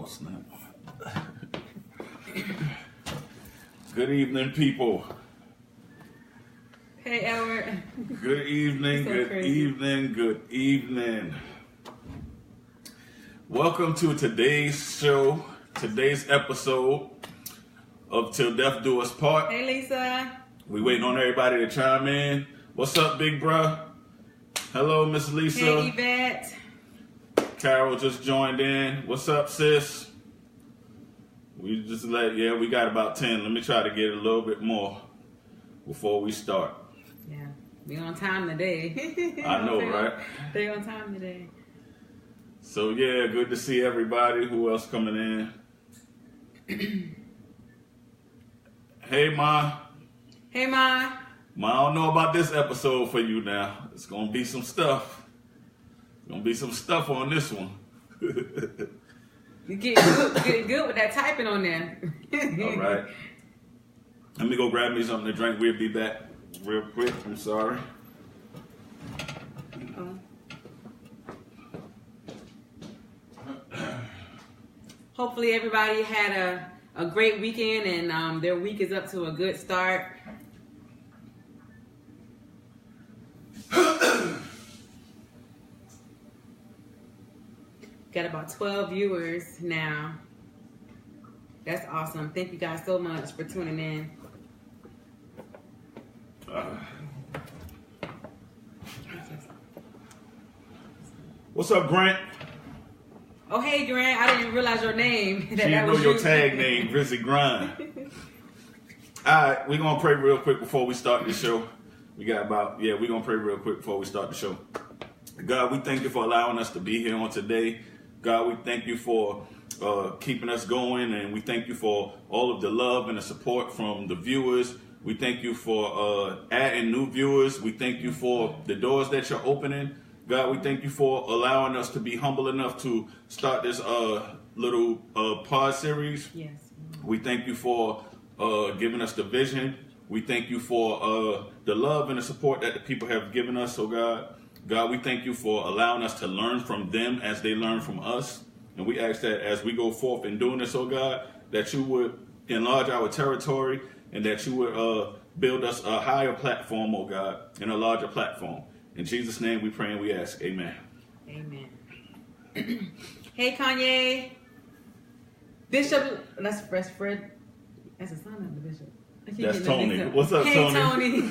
Oh, snap. Good evening, people. Hey, Edward. Good evening, good evening, good evening. Welcome to today's show, today's episode of Till Death Do Us Part. Hey, Lisa. We waiting on everybody to chime in. What's up, big bruh? Hello, Miss Lisa. Hey, Yvette. Carol just joined in. What's up, sis? We got about 10. Let me try to get a little bit more before we start. Yeah, we on time today. I know, right? They on time today. So yeah, good to see everybody. Who else coming in? Hey, Ma. Hey, Ma. Ma, I don't know about this episode for you now. It's gonna be some stuff. Gonna be some stuff on this one. You get good with that typing on there. All right. Let me go grab me something to drink. We'll be back real quick. I'm sorry. Hopefully everybody had a great weekend and their week is up to a good start. Got about 12 viewers now. That's awesome. Thank you guys so much for tuning in. What's up, Grant? Oh, hey, Grant. I didn't realize your name. She didn't know your tag name, Grizzly Grind. All right, we're going to pray real quick before we start the show. We're going to pray real quick before we start the show. God, we thank you for allowing us to be here on today. God, we thank you for keeping us going, and we thank you for all of the love and the support from the viewers. We thank you for adding new viewers. We thank you for the doors that you're opening. God, we thank you for allowing us to be humble enough to start this little pod series. Yes. We thank you for giving us the vision. We thank you for the love and the support that the people have given us, oh God. God, we thank you for allowing us to learn from them as they learn from us. And we ask that as we go forth in doing this, oh God, that you would enlarge our territory and that you would build us a higher platform, oh God, and a larger platform. In Jesus' name we pray and we ask, amen. Amen. Hey, Kanye. Bishop, that's Fred. That's the son of the bishop. That's Tony. What's up, Hey, Tony?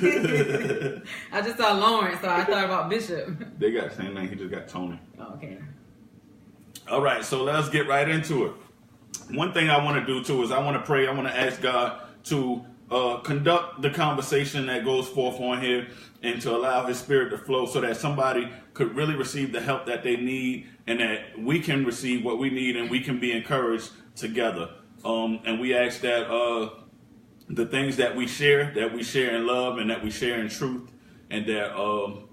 I just saw Lawrence, so I thought about Bishop. They got the same name. He just got Tony. Oh, okay. All right, so let's get right into it. One thing I want to do, too, is I want to pray. I want to ask God to conduct the conversation that goes forth on here and to allow his spirit to flow so that somebody could really receive the help that they need and that we can receive what we need and we can be encouraged together. And we ask that the things that we share in love and that we share in truth, and that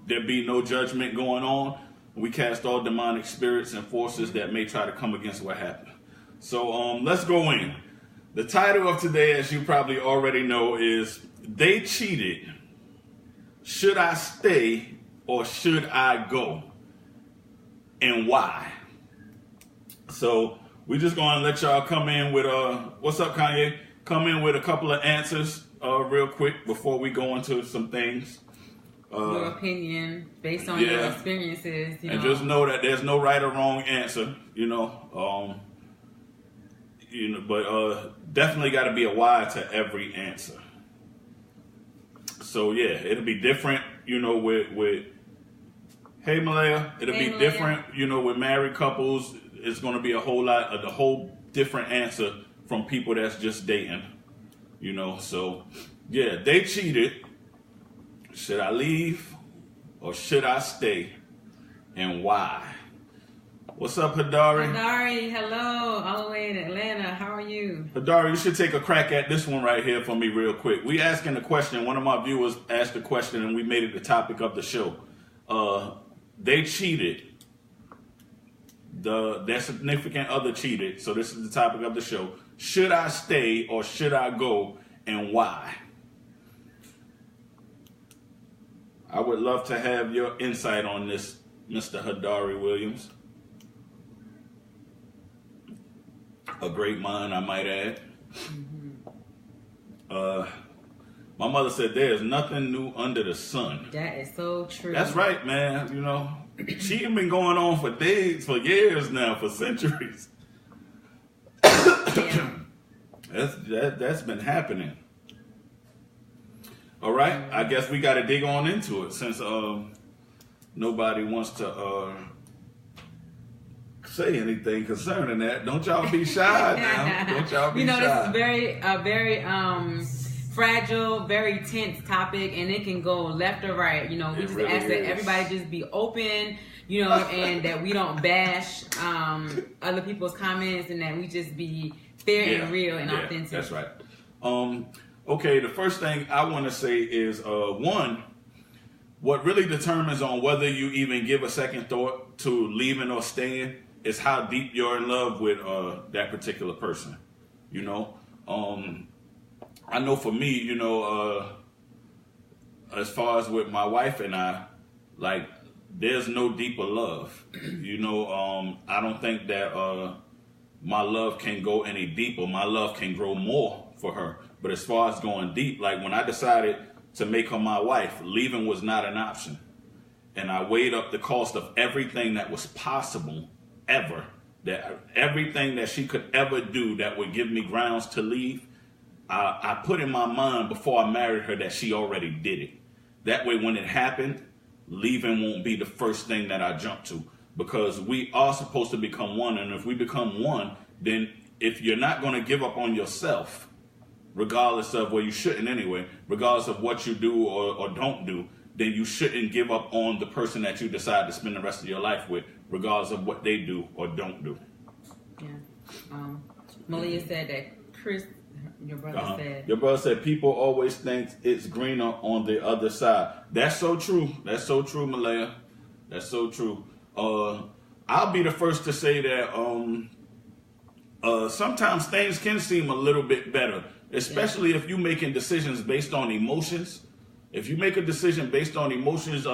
there be no judgment going on. We cast all demonic spirits and forces that may try to come against what happened. So let's go in. The title of today, as you probably already know, is They Cheated. Should I stay or should I go? And why? So we're just going to let y'all come in with, what's up, Kanye? Come in with a couple of answers real quick before we go into some things. Your opinion based on your experiences. And just know that there's no right or wrong answer, but definitely got to be a why to every answer. So yeah, it'll be different, with hey Malaya, it'll be different, with married couples. It's going to be a whole different answer from people that's just dating, So yeah, they cheated. Should I leave or should I stay, and why? What's up, Hadari? Hadari, hello, all the way in Atlanta. How are you? Hadari, you should take a crack at this one right here for me real quick. We asking a question. One of my viewers asked a question, and we made it the topic of the show. They cheated. Their significant other cheated. So this is the topic of the show. Should I stay or should I go, and why? I would love to have your insight on this, Mr. Hadari Williams. A great mind, I might add. My mother said there is nothing new under the sun. That is so true. That's right, man. You know, cheating been going on for days, for years now, for centuries. Yeah. That's been happening. All right, I guess we got to dig on into it since nobody wants to say anything concerning that. Don't y'all be shy now. Don't y'all be shy. This is very fragile, very tense topic, and it can go left or right. We just really ask that is. everybody just be open, and that we don't bash other people's comments, and that we just be fair and real and authentic. That's right. Okay, the first thing I want to say is one, what really determines on whether you even give a second thought to leaving or staying is how deep you're in love with that particular person. I know for me, as far as with my wife and I, like, there's no deeper love. I don't think that my love can go any deeper. My love can grow more for her. But as far as going deep, like when I decided to make her my wife, leaving was not an option. And I weighed up the cost of everything that was possible ever, that everything that she could ever do that would give me grounds to leave. I put in my mind before I married her that she already did it. That way, when it happened, leaving won't be the first thing that I jump to, because we are supposed to become one. And if we become one, then if you're not going to give up on yourself, regardless of, well, you shouldn't anyway, regardless of what you do or don't do, then you shouldn't give up on the person that you decide to spend the rest of your life with, regardless of what they do or don't do. Yeah. Malia said that Chris, your brother said. Your brother said people always think it's greener on the other side. That's so true. That's so true, Malaya. That's so true. I'll be the first to say that sometimes things can seem a little bit better, especially if you're making decisions based on emotions. If you make a decision based on emotions,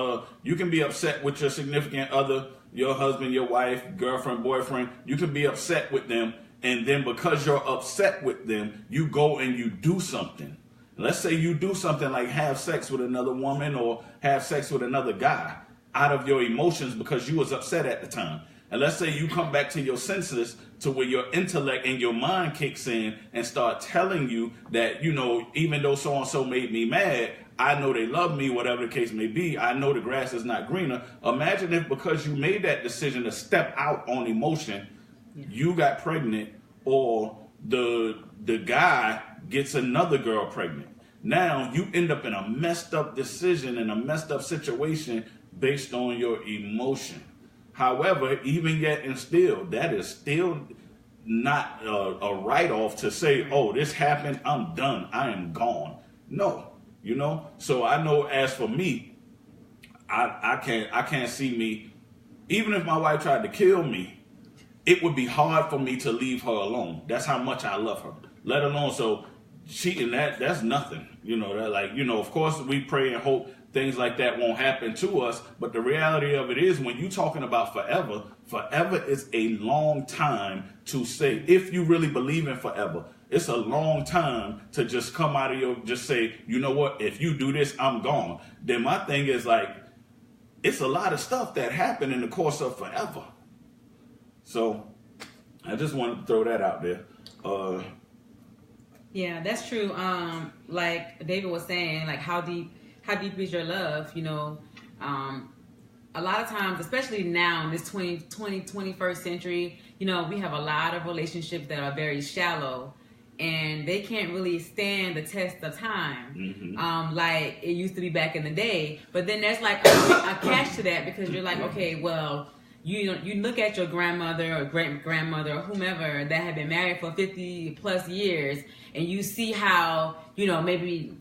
you can be upset with your significant other, your husband, your wife, girlfriend, boyfriend. You can be upset with them. And then because you're upset with them, you go and you do something. Let's say you do something like have sex with another woman or have sex with another guy out of your emotions because you was upset at the time. And let's say you come back to your senses to where your intellect and your mind kicks in and start telling you that, even though so-and-so made me mad, I know they love me, whatever the case may be. I know the grass is not greener. Imagine if because you made that decision to step out on emotion, you got pregnant, or the guy gets another girl pregnant. Now you end up in a messed up decision and a messed up situation based on your emotion. However, even yet and still, that is still not a write-off to say, oh, this happened, I'm done, I am gone. No, So I know as for me, I can't see me, even if my wife tried to kill me, it would be hard for me to leave her alone. That's how much I love her. Let alone, so cheating, that's nothing. Of course we pray and hope things like that won't happen to us. But the reality of it is, when you're talking about forever is a long time to say, if you really believe in forever, it's a long time to just come out of just say, you know what, if you do this, I'm gone. Then my thing is like, it's a lot of stuff that happened in the course of forever. So I just wanted to throw that out there. Yeah, that's true. Like David was saying, like how deep is your love? A lot of times, especially now in this 21st century, we have a lot of relationships that are very shallow, and they can't really stand the test of time, like it used to be back in the day. But then there's like a catch to that, because you're like, okay, well, you look at your grandmother or great grandmother or whomever that had been married for 50 plus years, and you see how maybe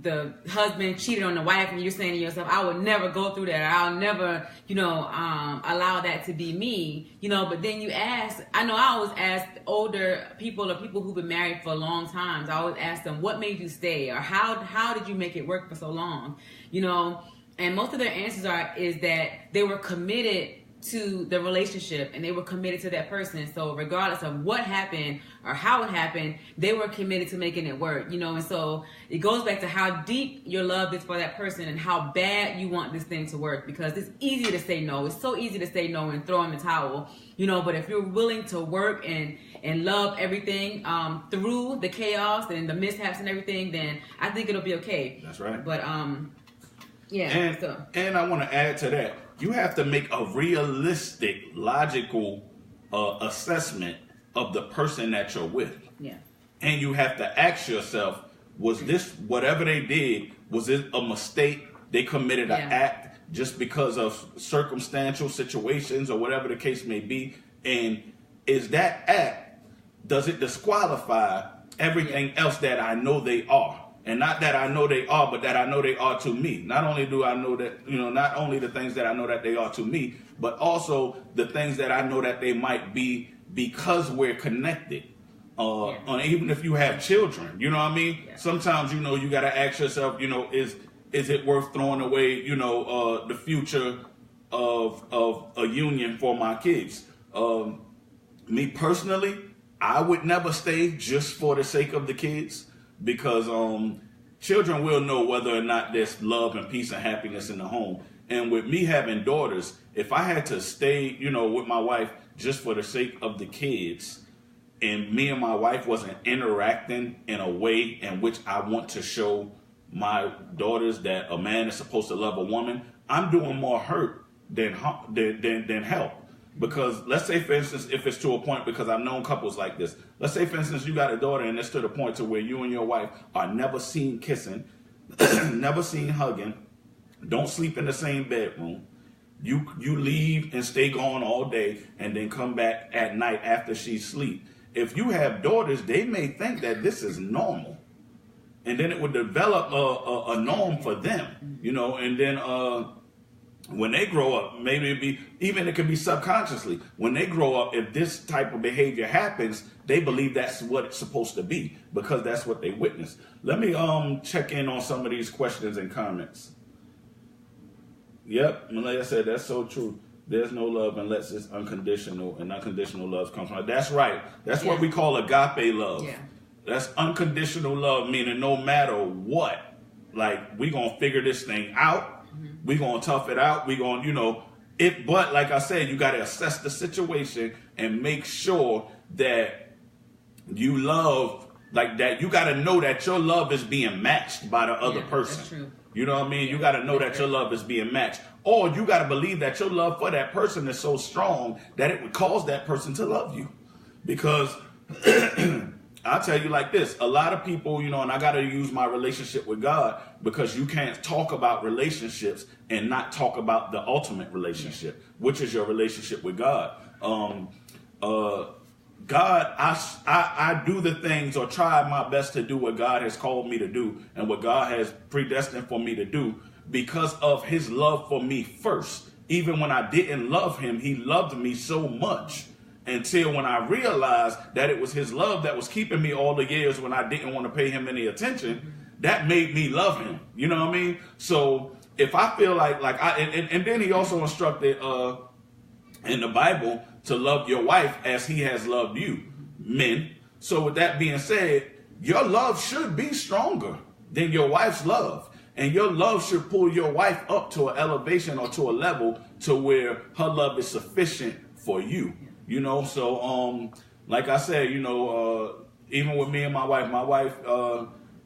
the husband cheated on the wife, and you're saying to yourself, I would never go through that. I'll never allow that to be me. But then you ask, I know I always ask older people or people who've been married for a long time, I always ask them, what made you stay, or how did you make it work for so long? And most of their answers is that they were committed to the relationship and they were committed to that person. So regardless of what happened or how it happened, they were committed to making it work, you know. And so it goes back to how deep your love is for that person and how bad you want this thing to work, because it's easy to say no. It's so easy to say no and throw in the towel, you know. But if you're willing to work and love everything through the chaos and the mishaps and everything, then I think it'll be okay. That's right. But yeah. And I want to add to that. You have to make a realistic, logical assessment of the person that you're with. Yeah. And you have to ask yourself, was this, whatever they did, was it a mistake? They committed an act just because of circumstantial situations or whatever the case may be. And is that act, does it disqualify everything else that I know they are? And not that I know they are, but that I know they are to me. Not only do I know that, you know, not only the things that I know that they are to me, but also the things that I know that they might be because we're connected. Even if you have children, you know what I mean? Yeah. Sometimes, you know, you got to ask yourself, you know, is it worth throwing away, you know, the future of a union for my kids? Me personally, I would never stay just for the sake of the kids. Because children will know whether or not there's love and peace and happiness in the home. And with me having daughters, if I had to stay, you know, with my wife just for the sake of the kids, and me and my wife wasn't interacting in a way in which I want to show my daughters that a man is supposed to love a woman, I'm doing more hurt than help. Because let's say, for instance, if it's to a point, because I've known couples like this. Let's say, for instance, you got a daughter and it's to the point to where you and your wife are never seen kissing, never seen hugging, don't sleep in the same bedroom. You leave and stay gone all day and then come back at night after she sleeps. If you have daughters, they may think that this is normal. And then it would develop a norm for them, you know, and then when they grow up, maybe it could be subconsciously. When they grow up, if this type of behavior happens, they believe that's what it's supposed to be because that's what they witnessed. Let me check in on some of these questions and comments. Yep, Malaya said that's so true. There's no love unless it's unconditional, and unconditional love comes from. That's right. That's what we call agape love. Yeah. That's unconditional love, meaning no matter what, like we gonna figure this thing out. We're going to tough it out. We're going to, you know, but like I said, you got to assess the situation and make sure that you love, like that. You got to know that your love is being matched by the other person. That's true. You know what I mean? Yeah, you got to know that your love is being matched. Or you got to believe that your love for that person is so strong that it would cause that person to love you. Because I'll tell you like this, a lot of people, you know, and I got to use my relationship with God, because you can't talk about relationships and not talk about the ultimate relationship, which is your relationship with God. God, I do the things, or try my best to do what God has called me to do and what God has predestined for me to do because of his love for me first. Even when I didn't love him, he loved me so much. Until when I realized that it was his love that was keeping me all the years when I didn't want to pay him any attention, that made me love him. You know what I mean? So if I feel like and then he also instructed in the Bible to love your wife as he has loved you, men. So with that being said, your love should be stronger than your wife's love. And your love should pull your wife up to an elevation or to a level to where her love is sufficient for you. You know, so like I said, you know, even with me and my wife,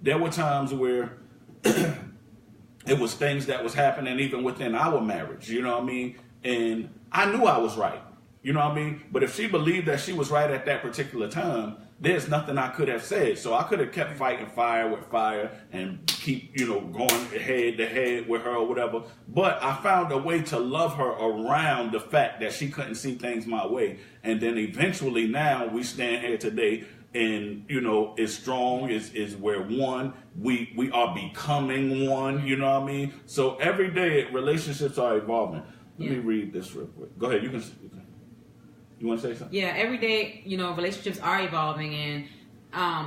there were times where it was things that was happening even within our marriage, you know what I mean? And I knew I was right, you know what I mean? But if she believed that she was right at that particular time, there's nothing I could have said. So I could have kept fighting fire with fire and keep, you know, going head to head with her or whatever. But I found a way to love her around the fact that she couldn't see things my way. And then eventually now we stand here today and, you know, it's strong, is we're one. We are becoming one, you know what I mean? So every day relationships are evolving. Let me read this real quick. Go ahead, you can. You want to say something? Yeah, every day, you know, relationships are evolving, and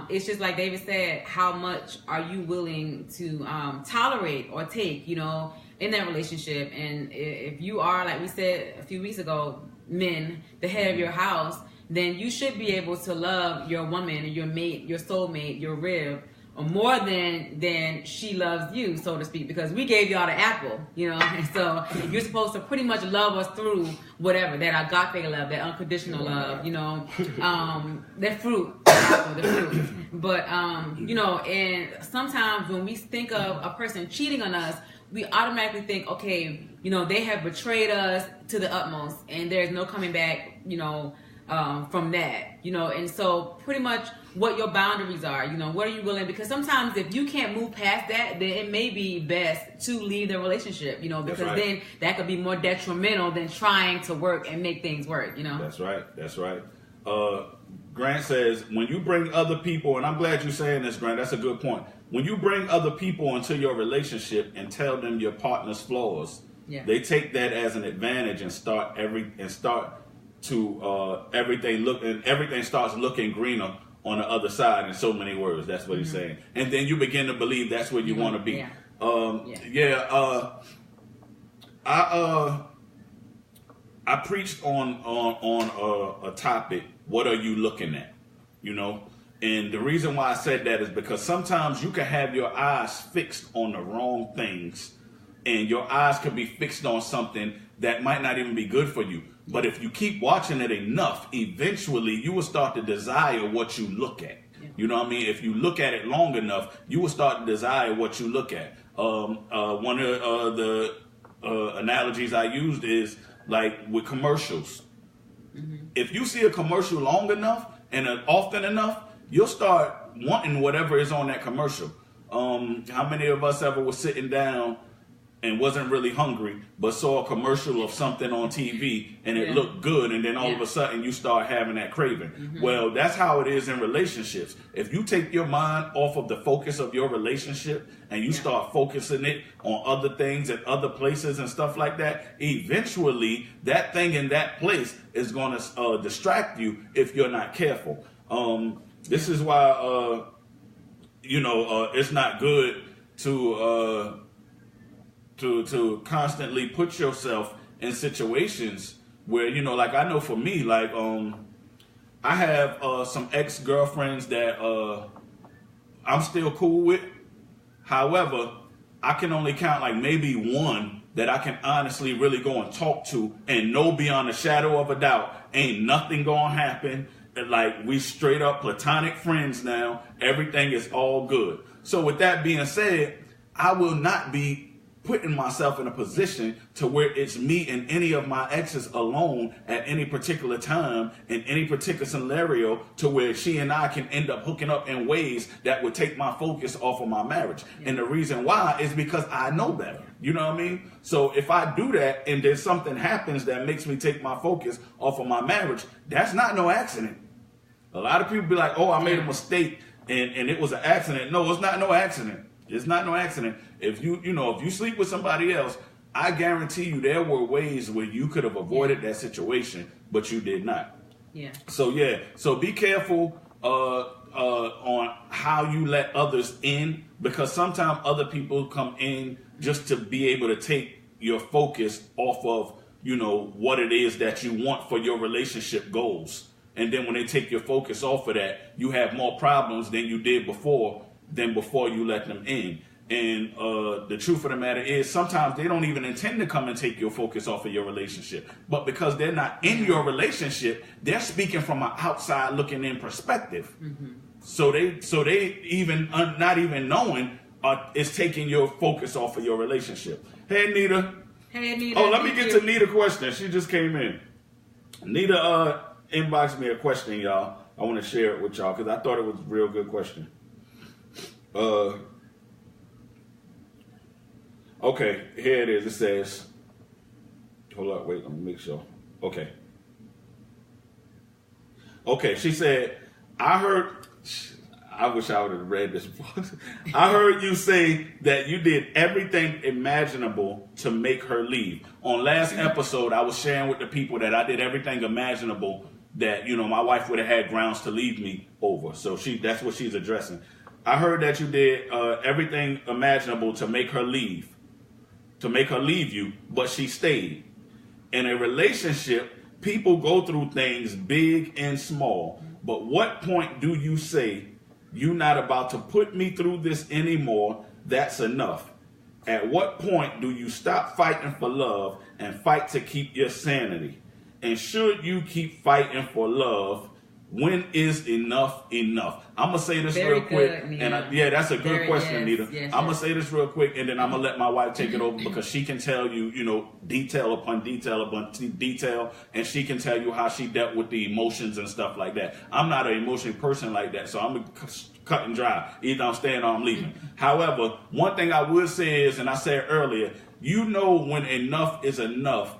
it's just like David said, how much are you willing to tolerate or take, you know? in that relationship, and if you are, like we said a few weeks ago, men, the head of your house, then you should be able to love your woman or your mate, your soulmate, your rib, or more than she loves you, so to speak, because we gave y'all the apple, you know, and so you're supposed to pretty much love us through whatever, that agape love, that unconditional love, you know, that fruit, the fruit. But, you know, and sometimes when we think of a person cheating on us, we automatically think, okay, you know, they have betrayed us to the utmost and there's no coming back, you know, from that, you know, and so pretty much what your boundaries are, you know, what are you willing, because sometimes if you can't move past that, then it may be best to leave the relationship, you know, because then that could be more detrimental than trying to work and make things work, you know. That's right. Grant says, when you bring other people, and I'm glad you're saying this, Grant, that's a good point. When you bring other people into your relationship and tell them your partner's flaws, they take that as an advantage and everything starts looking greener on the other side, in so many words. That's what he's saying. And then you begin to believe that's where you want to be. I preached on a topic, what are you looking at? You know? And the reason why I said that is because sometimes you can have your eyes fixed on the wrong things, and your eyes could be fixed on something that might not even be good for you. But if you keep watching it enough, eventually you will start to desire what you look at. You know what I mean? If you look at it long enough, you will start to desire what you look at. One of the analogies I used is like with commercials. If you see a commercial long enough and often enough, you'll start wanting whatever is on that commercial. How many of us ever was sitting down and wasn't really hungry, but saw a commercial of something on TV and it looked good, and then all of a sudden you start having that craving? Well, that's how it is in relationships. If you take your mind off of the focus of your relationship and you start focusing it on other things and other places and stuff like that, eventually that thing in that place is going to distract you if you're not careful. This is why, it's not good to constantly put yourself in situations where, you know, like I know for me, like I have some ex-girlfriends that I'm still cool with. However, I can only count like maybe one that I can honestly really go and talk to and know beyond a shadow of a doubt ain't nothing gonna happen. Like, we straight up platonic friends now. Everything is all good. So with that being said, I will not be putting myself in a position to where it's me and any of my exes alone at any particular time in any particular scenario to where she and I can end up hooking up in ways that would take my focus off of my marriage. And the reason why is because I know better. You know what I mean? So if I do that and then something happens that makes me take my focus off of my marriage, that's not no accident. A lot of people be like, oh, I made a mistake and it was an accident. No, it's not no accident. It's not no accident. If you sleep with somebody else, I guarantee you there were ways where you could have avoided that situation, but you did not. Yeah. So be careful on how you let others in, because sometimes other people come in just to be able to take your focus off of, you know, what it is that you want for your relationship goals. And then when they take your focus off of that, you have more problems than you did before you let them in. And the truth of the matter is, sometimes they don't even intend to come and take your focus off of your relationship. But because they're not in your relationship, they're speaking from an outside looking in perspective. So they even not even knowing is taking your focus off of your relationship. Hey, Nita. Hey, Nita. Oh, let me get to Nita's question. She just came in. Nita inboxed me a question, y'all. I want to share it with y'all because I thought it was a real good question. Okay, here it is. It says, hold up, wait, let me make sure. Okay, she said, I wish I would have read this book. I heard you say that you did everything imaginable to make her leave. On last episode, I was sharing with the people that I did everything imaginable that, you know, my wife would have had grounds to leave me over. So that's what she's addressing. I heard that you did everything imaginable to make her leave. to make her leave you, but she stayed. In a relationship, people go through things big and small. But what point do you say, you're not about to put me through this anymore, that's enough? At what point do you stop fighting for love and fight to keep your sanity? And should you keep fighting for love? When is enough enough? I'm going to say this real quick. Good, that's a good question, yes, Anita. yes, I'm going to say this real quick, and then I'm going to let my wife take it over because she can tell you, detail upon detail upon detail, and she can tell you how she dealt with the emotions and stuff like that. I'm not an emotional person like that, so I'm going to cut and dry. Either I'm staying or I'm leaving. However, one thing I would say is, and I said earlier, when enough is enough,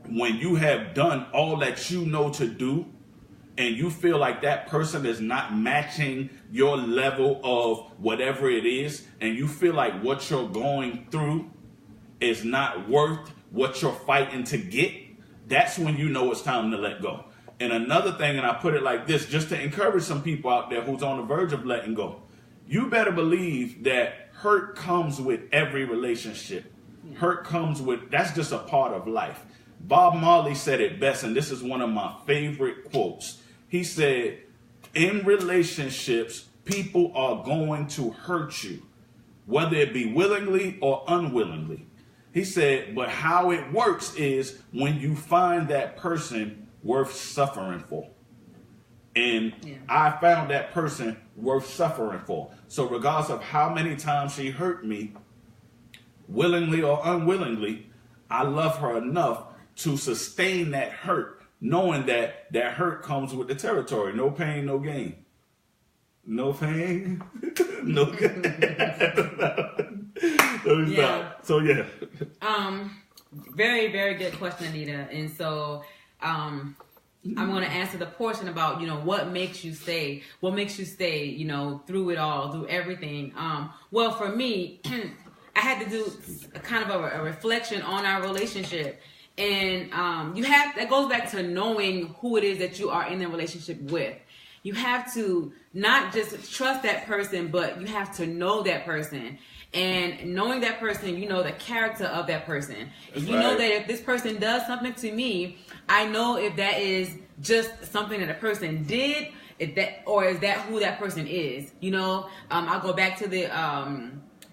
when you have done all that you know to do, and you feel like that person is not matching your level of whatever it is, and you feel like what you're going through is not worth what you're fighting to get, that's when you know it's time to let go. And another thing, and I put it like this, just to encourage some people out there who's on the verge of letting go, you better believe that hurt comes with every relationship. Yeah. Hurt comes with, that's just a part of life. Bob Marley said it best, and this is one of my favorite quotes. He said, in relationships, people are going to hurt you, whether it be willingly or unwillingly. He said, but how it works is when you find that person worth suffering for. And I found that person worth suffering for. So regardless of how many times she hurt me, willingly or unwillingly, I love her enough to sustain that hurt, knowing that that hurt comes with the territory. No pain, no gain. No pain, no gain. So, yeah. Very, very good question, Anita. And so, I'm going to answer the portion about, what makes you stay, through it all, through everything. Well, for me, I had to do a kind of a reflection on our relationship. And that goes back to knowing who it is that you are in a relationship with. You have to not just trust that person, but you have to know that person. And knowing that person, you know the character of that person. And you know that if this person does something to me, I know if that is just something that a person did, is that who that person is. I'll go back to the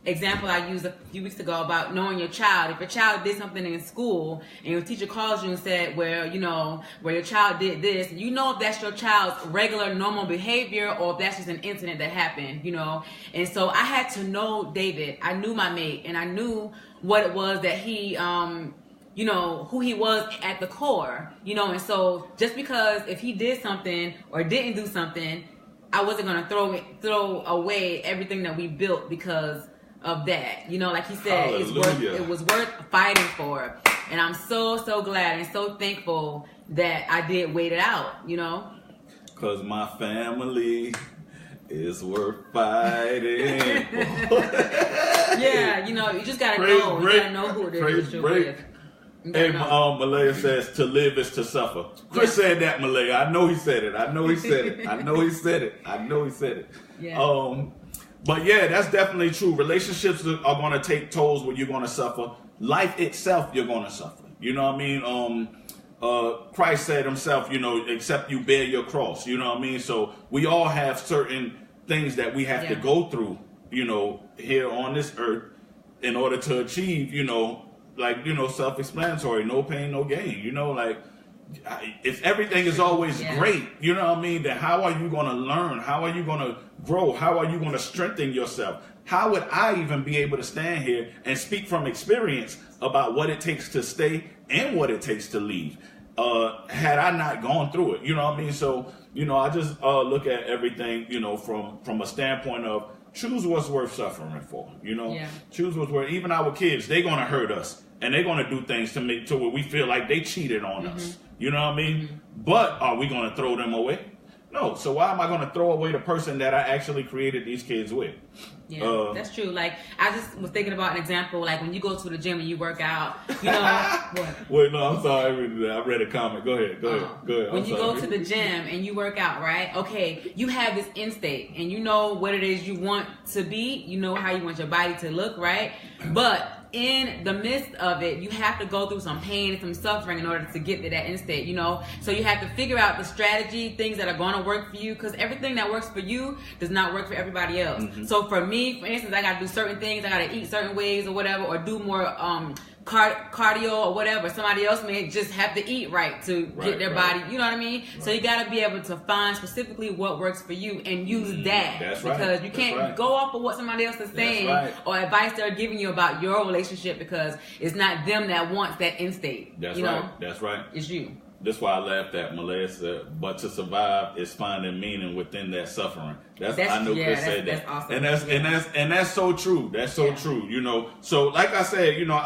example I used a few weeks ago about knowing your child. If your child did something in school and your teacher calls you and said, where your child did this, you know if that's your child's regular normal behavior or if that's just an incident that happened, And so I had to know David. I knew my mate, and I knew what it was that he who he was at the core, and so just because if he did something or didn't do something, I wasn't going to throw away everything that we built because of that. Like he said, it was worth fighting for. And I'm so glad and so thankful that I did wait it out, Because my family is worth fighting for. Yeah, you just got to know. You got to know who it is that you're with. Hey, Malaya says to live is to suffer. Chris said that, Malaya. I know he said it. Yeah. But yeah, that's definitely true. Relationships are going to take tolls where you're going to suffer. Life itself, you're going to suffer. You know what I mean? Christ said himself, except you bear your cross. You know what I mean? So we all have certain things that we have to go through, here on this earth in order to achieve, self-explanatory, no pain, no gain. If everything is always great, you know what I mean, then how are you going to learn? How are you going to grow? How are you going to strengthen yourself? How would I even be able to stand here and speak from experience about what it takes to stay and what it takes to leave had I not gone through it? You know what I mean? So, I just look at everything, from a standpoint of choose what's worth suffering for, Choose what's worth. Even our kids, they're going to hurt us. And they're going to do things to where we feel like they cheated on us. You know what I mean? But are we going to throw them away? No. So why am I going to throw away the person that I actually created these kids with? Yeah, that's true. Like, I just was thinking about an example, like when you go to the gym and you work out, what? Wait, no, I'm sorry. I read a comment. Go ahead. When you go to the gym and you work out, right? Okay, you have this instinct and you know what it is you want to be. You know how you want your body to look, right? But in the midst of it, you have to go through some pain and some suffering in order to get to that end state, you know? So you have to figure out the strategy, things that are going to work for you, because everything that works for you does not work for everybody else. So for me, for instance, I got to do certain things, I got to eat certain ways or whatever, or do more cardio or whatever. Somebody else may just have to eat right to get their body, you know what I mean? So you got to be able to find specifically what works for you and use that. That's because you can't go off of what somebody else is saying or advice they're giving you about your relationship, because it's not them that wants that end state. That's you right. know? That's right. It's you. That's why I laughed at Melissa. But to survive is finding meaning within that suffering. That's I know Chris said that, that's awesome. and that's so true. That's so true. You know. So like I said, you know,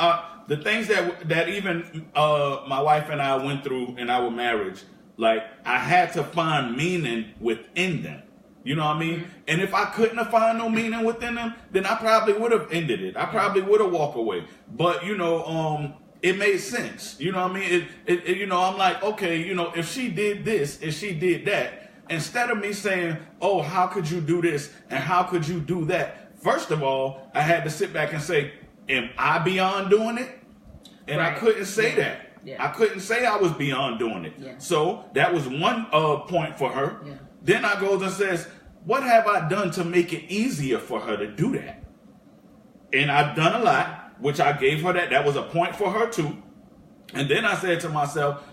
the things that even my wife and I went through in our marriage, like I had to find meaning within them. You know what I mean? And if I couldn't have found no meaning within them, then I probably would have ended it. I probably would have walked away. But you know, it made sense. You know what I mean? It you know, I'm like, okay, you know, if she did this and she did that, instead of me saying, oh, how could you do this and how could you do that? First of all, I had to sit back and say, am I beyond doing it? And I couldn't say that. I couldn't say I was beyond doing it. So that was one point for her. Then I goes and says, what have I done to make it easier for her to do that? And I've done a lot, which I gave her that. That was a point for her too. And then I said to myself,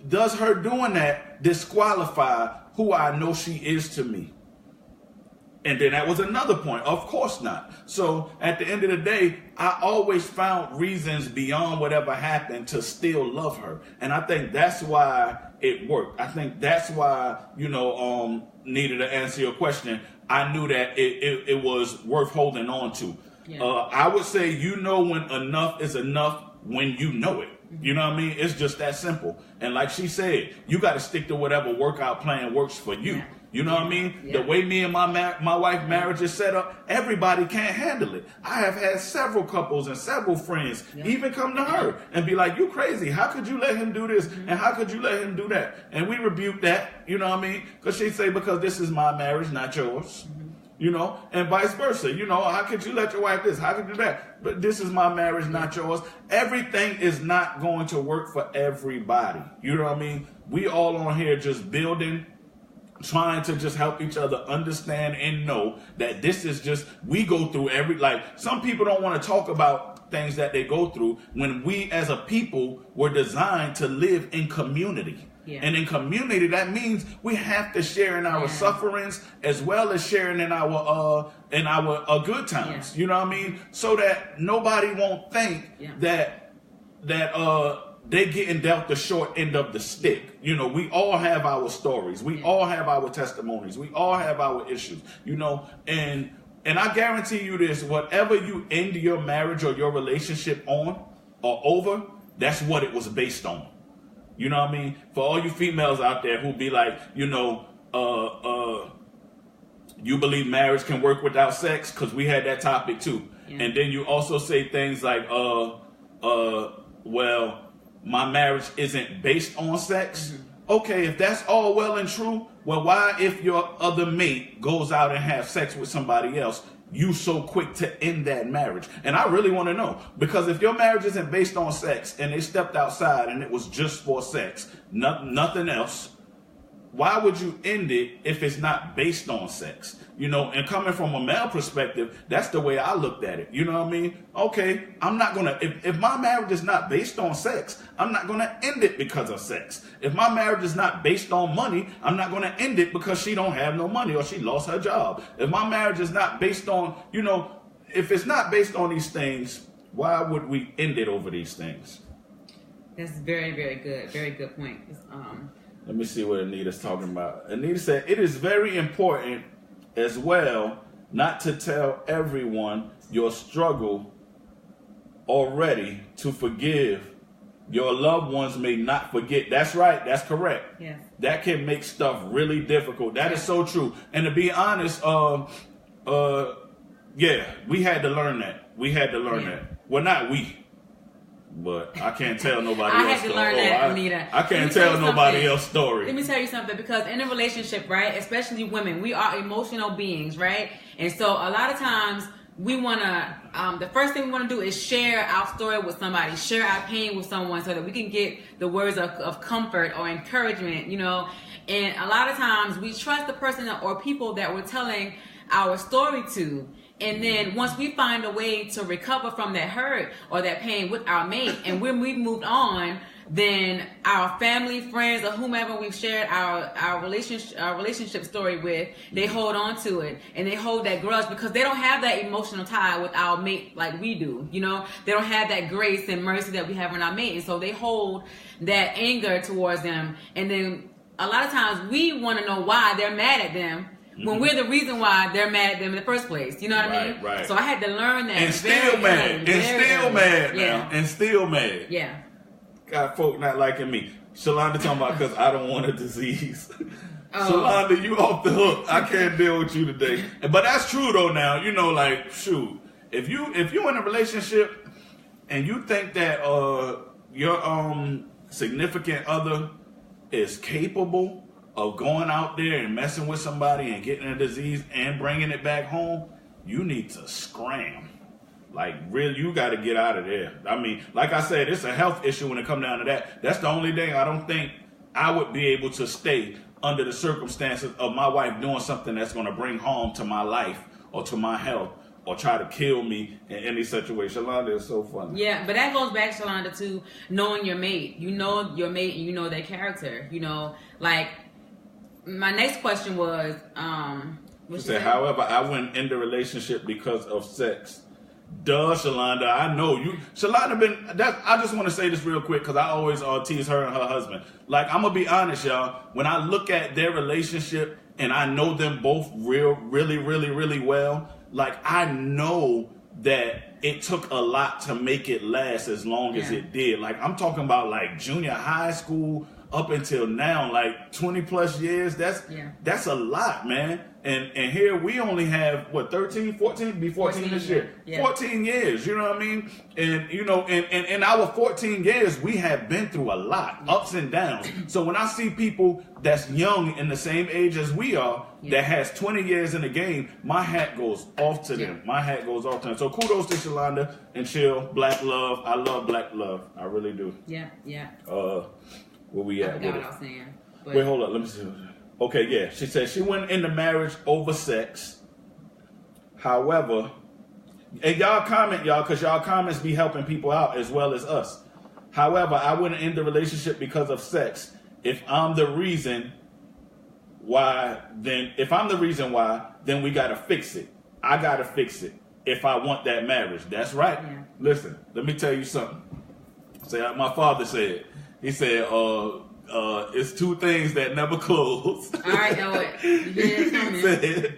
does her doing that disqualify who I know she is to me? And then that was another point. Of course not. So at the end of the day, I always found reasons beyond whatever happened to still love her. And I think that's why it worked. I think that's why, you know, needed to answer your question. I knew that it was worth holding on to. I would say, you know, when enough is enough, when you know it. You know what I mean? It's just that simple. And like she said, you got to stick to whatever workout plan works for you. You know what I mean? The way me and my wife's marriage is set up, everybody can't handle it. I have had several couples and several friends even come to her and be like, you crazy. How could you let him do this? And how could you let him do that? And we rebuke that, you know what I mean? Because she say, because this is my marriage, not yours. You know, and vice versa. You know, how could you let your wife this? How could you do that? But this is my marriage, not yours. Everything is not going to work for everybody. You know what I mean? We all on here just building, trying to just help each other understand and know that this is just, we go through some people don't want to talk about things that they go through when we as a people were designed to live in community. And in community, that means we have to share in our sufferings as well as sharing in our good times. You know what I mean? So that nobody won't think that they getting dealt the short end of the stick. You know, we all have our stories. We all have our testimonies. We all have our issues. You know, and I guarantee you this: whatever you end your marriage or your relationship on or over, that's what it was based on. You know what I mean? For all you females out there who be like, you know, you believe marriage can work without sex? Because we had that topic too. And then you also say things like, well, my marriage isn't based on sex. Okay, if that's all well and true, well, why if your other mate goes out and has sex with somebody else, you so quick to end that marriage? And I really want to know, because if your marriage isn't based on sex and they stepped outside and it was just for sex, nothing else, why would you end it if it's not based on sex? You know, and coming from a male perspective, that's the way I looked at it. You know what I mean? Okay, I'm not going to, if my marriage is not based on sex, I'm not going to end it because of sex. If my marriage is not based on money, I'm not going to end it because she don't have no money or she lost her job. If my marriage is not based on, you know, if it's not based on these things, why would we end it over these things? That's very, very good. Very good point. Let me see what Anita's talking about. Anita said, it is very important as well not to tell everyone your struggle already to forgive. Your loved ones may not forget. That's right. That's correct. Yeah. That can make stuff really difficult. That is so true. And to be honest, we had to learn that. We had to learn that. Well, not we. But I can't tell nobody else. I had to learn that, Anita. I can't tell nobody else's story. Let me tell you something, because in a relationship, right, especially women, we are emotional beings, right? And so a lot of times we want to, the first thing we want to do is share our story with somebody, share our pain with someone so that we can get the words of comfort or encouragement, you know. And a lot of times we trust the person or people that we're telling our story to. And then once we find a way to recover from that hurt or that pain with our mate, and when we've moved on, then our family, friends, or whomever we've shared our relationship story with, they hold on to it and they hold that grudge because they don't have that emotional tie with our mate like we do. You know, they don't have that grace and mercy that we have in our mate, and so they hold that anger towards them. And then a lot of times we want to know why they're mad at them. When we're the reason why they're mad at them in the first place. You know what I mean? Right. So I had to learn that. And still mad. And still mad now. And still mad. Yeah. Got folk not liking me. Shalonda talking about because I don't want a disease. Oh. Shalonda, you off the hook. I can't deal with you today. But that's true though now. You know, like, shoot. If you in a relationship and you think that your significant other is capable of going out there and messing with somebody and getting a disease and bringing it back home, you need to scram. Like, really, you got to get out of there. I mean, like I said, it's a health issue when it comes down to that. That's the only thing I don't think I would be able to stay under the circumstances of my wife doing something that's going to bring harm to my life or to my health or try to kill me in any situation. Shalonda is so funny. Yeah, but that goes back, Shalonda, to knowing your mate. You know your mate and you know their character. You know, like, my next question was, she said, however, I went in the relationship because of sex. Duh, Shalonda, I know you. Shalonda I just want to say this real quick because I always tease her and her husband. Like, I'm going to be honest, y'all. When I look at their relationship and I know them both really well, like, I know that it took a lot to make it last as long as it did. Like, I'm talking about, like, junior high school up until now, like 20 plus years. That's a lot, man. And here we only have, 13, 14, be 14 this year. Yeah. 14 years, you know what I mean? And, you know, and in our 14 years, we have been through a lot, ups and downs. So when I see people that's young and the same age as we are, that has 20 years in the game, my hat goes off to them. My hat goes off to them. So kudos to Shalonda and Chill. Black love. I love black love. I really do. Yeah. Where we at? I forgot what I was saying. But... Wait, hold up. Let me see. Okay, yeah. She said she went into marriage over sex. However, and y'all comment, y'all, because y'all comments be helping people out as well as us. However, I went into the relationship because of sex. If I'm the reason why, then we got to fix it. I got to fix it if I want that marriage. That's right. Yeah. Listen, let me tell you something. Say, my father said, he said, it's two things that never close. All right, know it. He said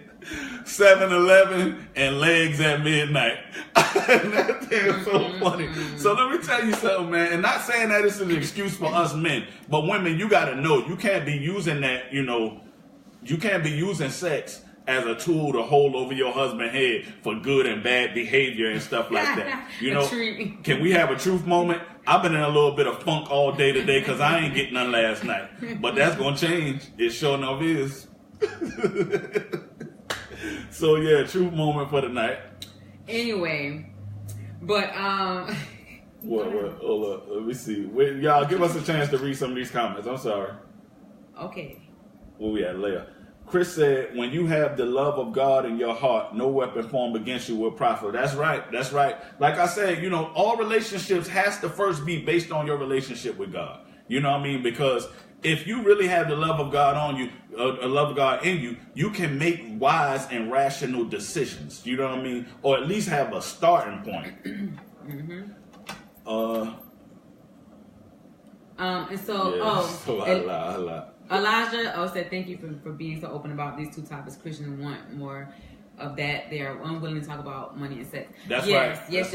7-Eleven and legs at midnight. That thing is so funny. So let me tell you something, man. And not saying that it's an excuse for us men, but women, you got to know, you can't be using that, you know, you can't be using sex as a tool to hold over your husband's head for good and bad behavior and stuff like that. You know, can we have a truth moment? I've been in a little bit of funk all day today because I ain't getting none last night. But that's going to change. It sure enough is. So, yeah, truth moment for the night. Anyway, but... What? Hold up. Let me see. Wait, y'all, give us a chance to read some of these comments. I'm sorry. Okay. Where we at, Leah? Chris said, when you have the love of God in your heart, no weapon formed against you will prosper. That's right. That's right. Like I said, you know, all relationships has to first be based on your relationship with God. You know what I mean? Because if you really have the love of God on you, a love of God in you, you can make wise and rational decisions. You know what I mean? Or at least have a starting point. And so, Allah. Elijah said, thank you for being so open about these two topics. Christians want more of that. They are unwilling to talk about money and sex. That's right. Yes.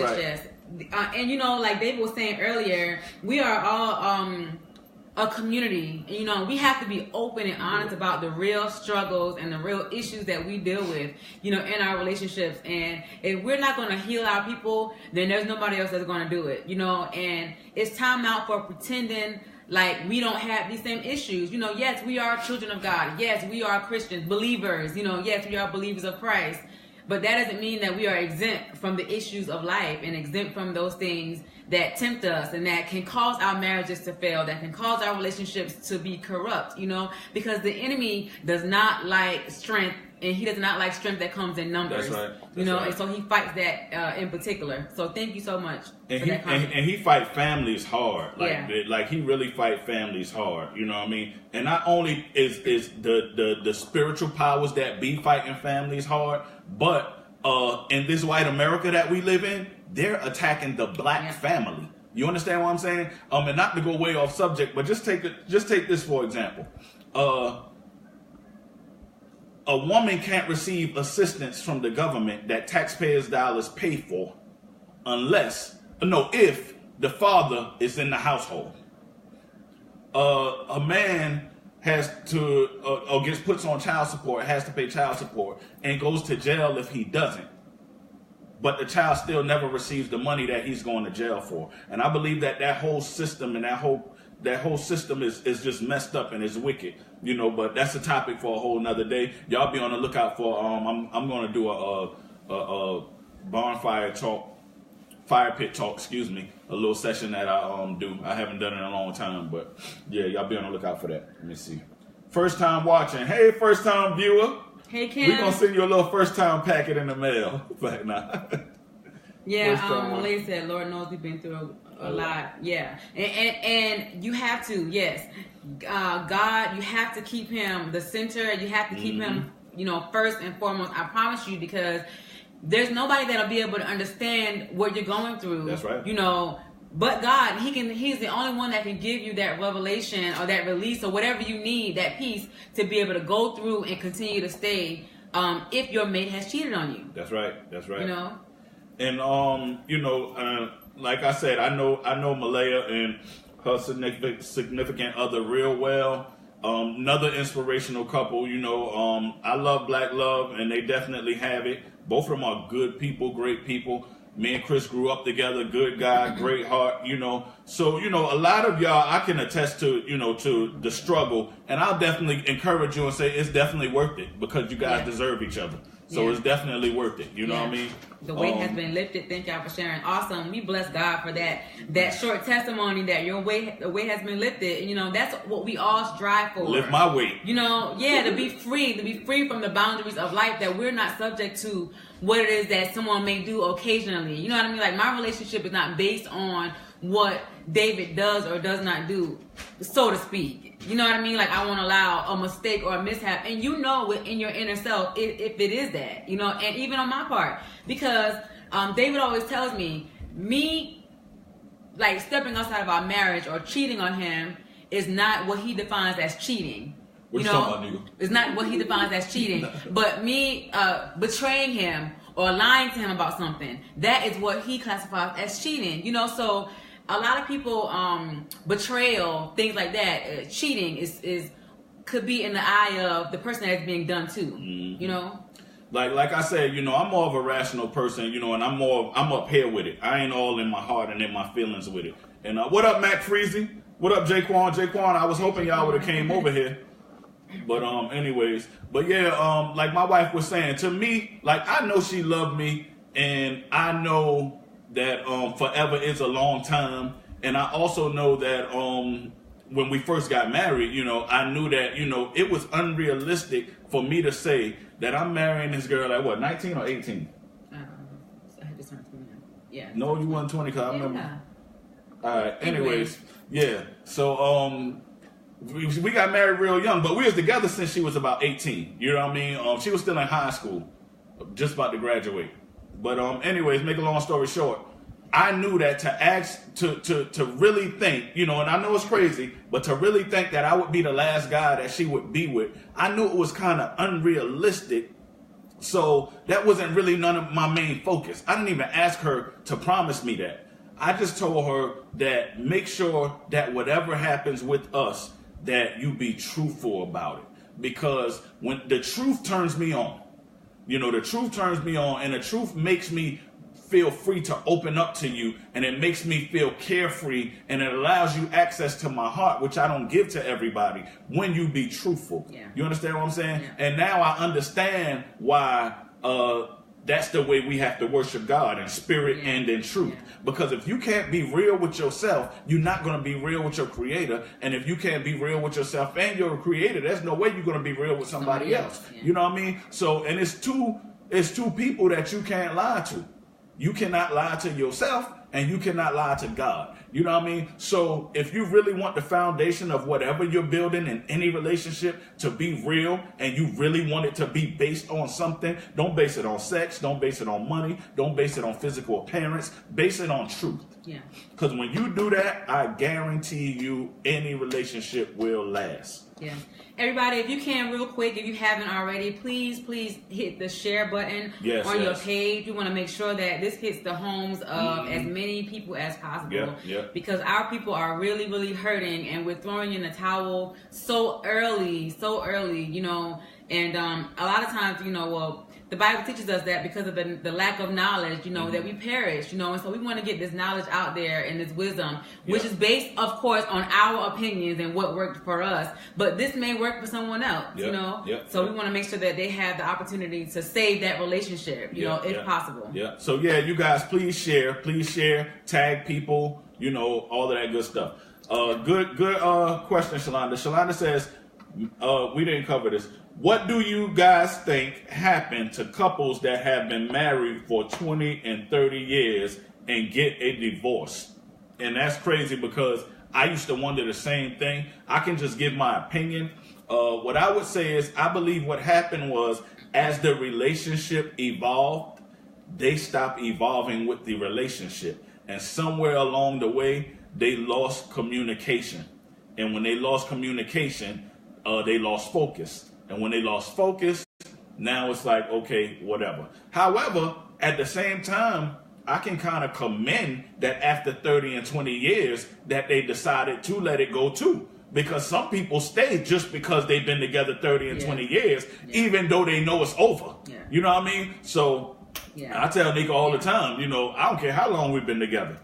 And you know, like David was saying earlier, we are all a community. And, you know, we have to be open and honest about the real struggles and the real issues that we deal with, you know, in our relationships. And if we're not going to heal our people, then there's nobody else that's going to do it, you know. And it's time out for pretending like we don't have these same issues. You know, yes, we are children of God. Yes, we are Christians, believers. You know, yes, we are believers of Christ. But that doesn't mean that we are exempt from the issues of life and exempt from those things that tempt us and that can cause our marriages to fail, that can cause our relationships to be corrupt, because the enemy does not like strength, and he does not like strength that comes in numbers. That's right. And so he fights that in particular. So thank you so much and for he, that comment. and he fight families hard. Yeah. Like he really fight families hard. You know what I mean? And not only is the spiritual powers that be fighting families hard, but in this white America that we live in, they're attacking the black family. You understand what I'm saying? And not to go way off subject, but just take this for example. A woman can't receive assistance from the government that taxpayers' dollars pay for if the father is in the household. A man has to, or gets put on child support, has to pay child support, and goes to jail if he doesn't. But the child still never receives the money that he's going to jail for. And I believe that whole system and that whole system is just messed up and is wicked. But that's a topic for a whole nother day. Y'all be on the lookout for I'm going to do a bonfire talk, fire pit talk, excuse me, a little session that I do. I haven't done it in a long time, but yeah, y'all be on the lookout for that. Let me see. First time watching. Hey, first time viewer. Hey, Kim. We're going to send you a little first time packet in the mail. But nah. Yeah, Malay said, Lord knows we've been through a lot. Yeah. And you have to, yes. God, you have to keep him the center. You have to keep him, first and foremost. I promise you, because there's nobody that'll be able to understand what you're going through. That's right. But God, he's the only one that can give you that revelation or that release or whatever you need, that peace to be able to go through and continue to stay if your mate has cheated on you. That's right. And like I said, I know Malaya and her significant other real well. Another inspirational couple, I love Black Love, and they definitely have it. Both of them are good people, great people. Me and Chris grew up together, good guy, great heart, So, a lot of y'all, I can attest to, to the struggle. And I'll definitely encourage you and say it's definitely worth it because you guys deserve each other. So it's definitely worth it. You know what I mean? The weight has been lifted. Thank y'all for sharing. Awesome. We bless God for that short testimony that the weight has been lifted. And, that's what we all strive for. Lift my weight. To be free from the boundaries of life, that we're not subject to what it is that someone may do occasionally. You know what I mean? Like, my relationship is not based on what David does or does not do, so to speak. You know what I mean? Like, I won't allow a mistake or a mishap. And in your inner self, if it is that, and even on my part. Because David always tells me, like, stepping outside of our marriage or cheating on him is not what he defines as cheating. What you talking about, nigga? It's not what he defines as cheating. But me betraying him or lying to him about something, that is what he classifies as cheating. So a lot of people, betrayal, things like that, cheating could be in the eye of the person that's being done to. Like I said, I'm more of a rational person, and I'm up here with it. I ain't all in my heart and in my feelings with it. And what up, Mac Freezy? What up, Jaquan? I was hoping y'all would have came over here. But anyways, like my wife was saying, to me, like, I know she loved me, and I know that forever is a long time, and I also know that when we first got married, I knew that it was unrealistic for me to say that I'm marrying this girl at what, 19 or 18? I had to turn 20. Yeah. No, you weren't 20 because I remember. Yeah. All right. Anyways, yeah. So we got married real young, but we was together since she was about 18. You know what I mean? She was still in high school, just about to graduate. But anyways, make a long story short, I knew that to ask to really think, and I know it's crazy, but to really think that I would be the last guy that she would be with, I knew it was kind of unrealistic. So that wasn't really none of my main focus. I didn't even ask her to promise me that. I just told her that make sure that whatever happens with us, that you be truthful about it. Because when the truth turns me on, the truth turns me on, and the truth makes me feel free to open up to you, and it makes me feel carefree, and it allows you access to my heart, which I don't give to everybody, when you be truthful. Yeah. You understand what I'm saying? Yeah. And now I understand why that's the way we have to worship God in spirit and in truth. Because if you can't be real with yourself, you're not going to be real with your creator. And if you can't be real with yourself and your creator, there's no way you're going to be real with somebody else. You know what I mean? So, and it's two people that you can't lie to. You cannot lie to yourself and you cannot lie to God. You know what I mean? So if you really want the foundation of whatever you're building in any relationship to be real, and you really want it to be based on something, don't base it on sex, don't base it on money, don't base it on physical appearance, base it on truth. Yeah. Because when you do that, I guarantee you any relationship will last. Yeah. Everybody, if you can, real quick, if you haven't already, please hit the share button on your page. We want to make sure that this hits the homes of as many people as possible. Because our people are really, really hurting, and we're throwing in the towel so early, you know. And a lot of times, you know, well, the Bible teaches us that because of the lack of knowledge, you know, that we perish, you know, and so we want to get this knowledge out there and this wisdom, which is based, of course, on our opinions and what worked for us. But this may work for someone else, you know. So we want to make sure that they have the opportunity to save that relationship, you know, if possible. So you guys, please share, tag people, you know, all of that good stuff. Good question, Shalonda. Shalonda says, we didn't cover this. What do you guys think happened to couples that have been married for 20 and 30 years and get a divorce? And that's crazy because I used to wonder the same thing. I can just give my opinion. What I would say is I believe what happened was as the relationship evolved, they stopped evolving with the relationship. And somewhere along the way, they lost communication. And when they lost communication, they lost focus. And when they lost focus, now it's like, okay, whatever. However, at the same time, I can kind of commend that after 30 and 20 years that they decided to let it go too. Because some people stay just because they've been together 30 and 20 years, even though they know it's over. You know what I mean? So I tell Nika all the time, you know, I don't care how long we've been together.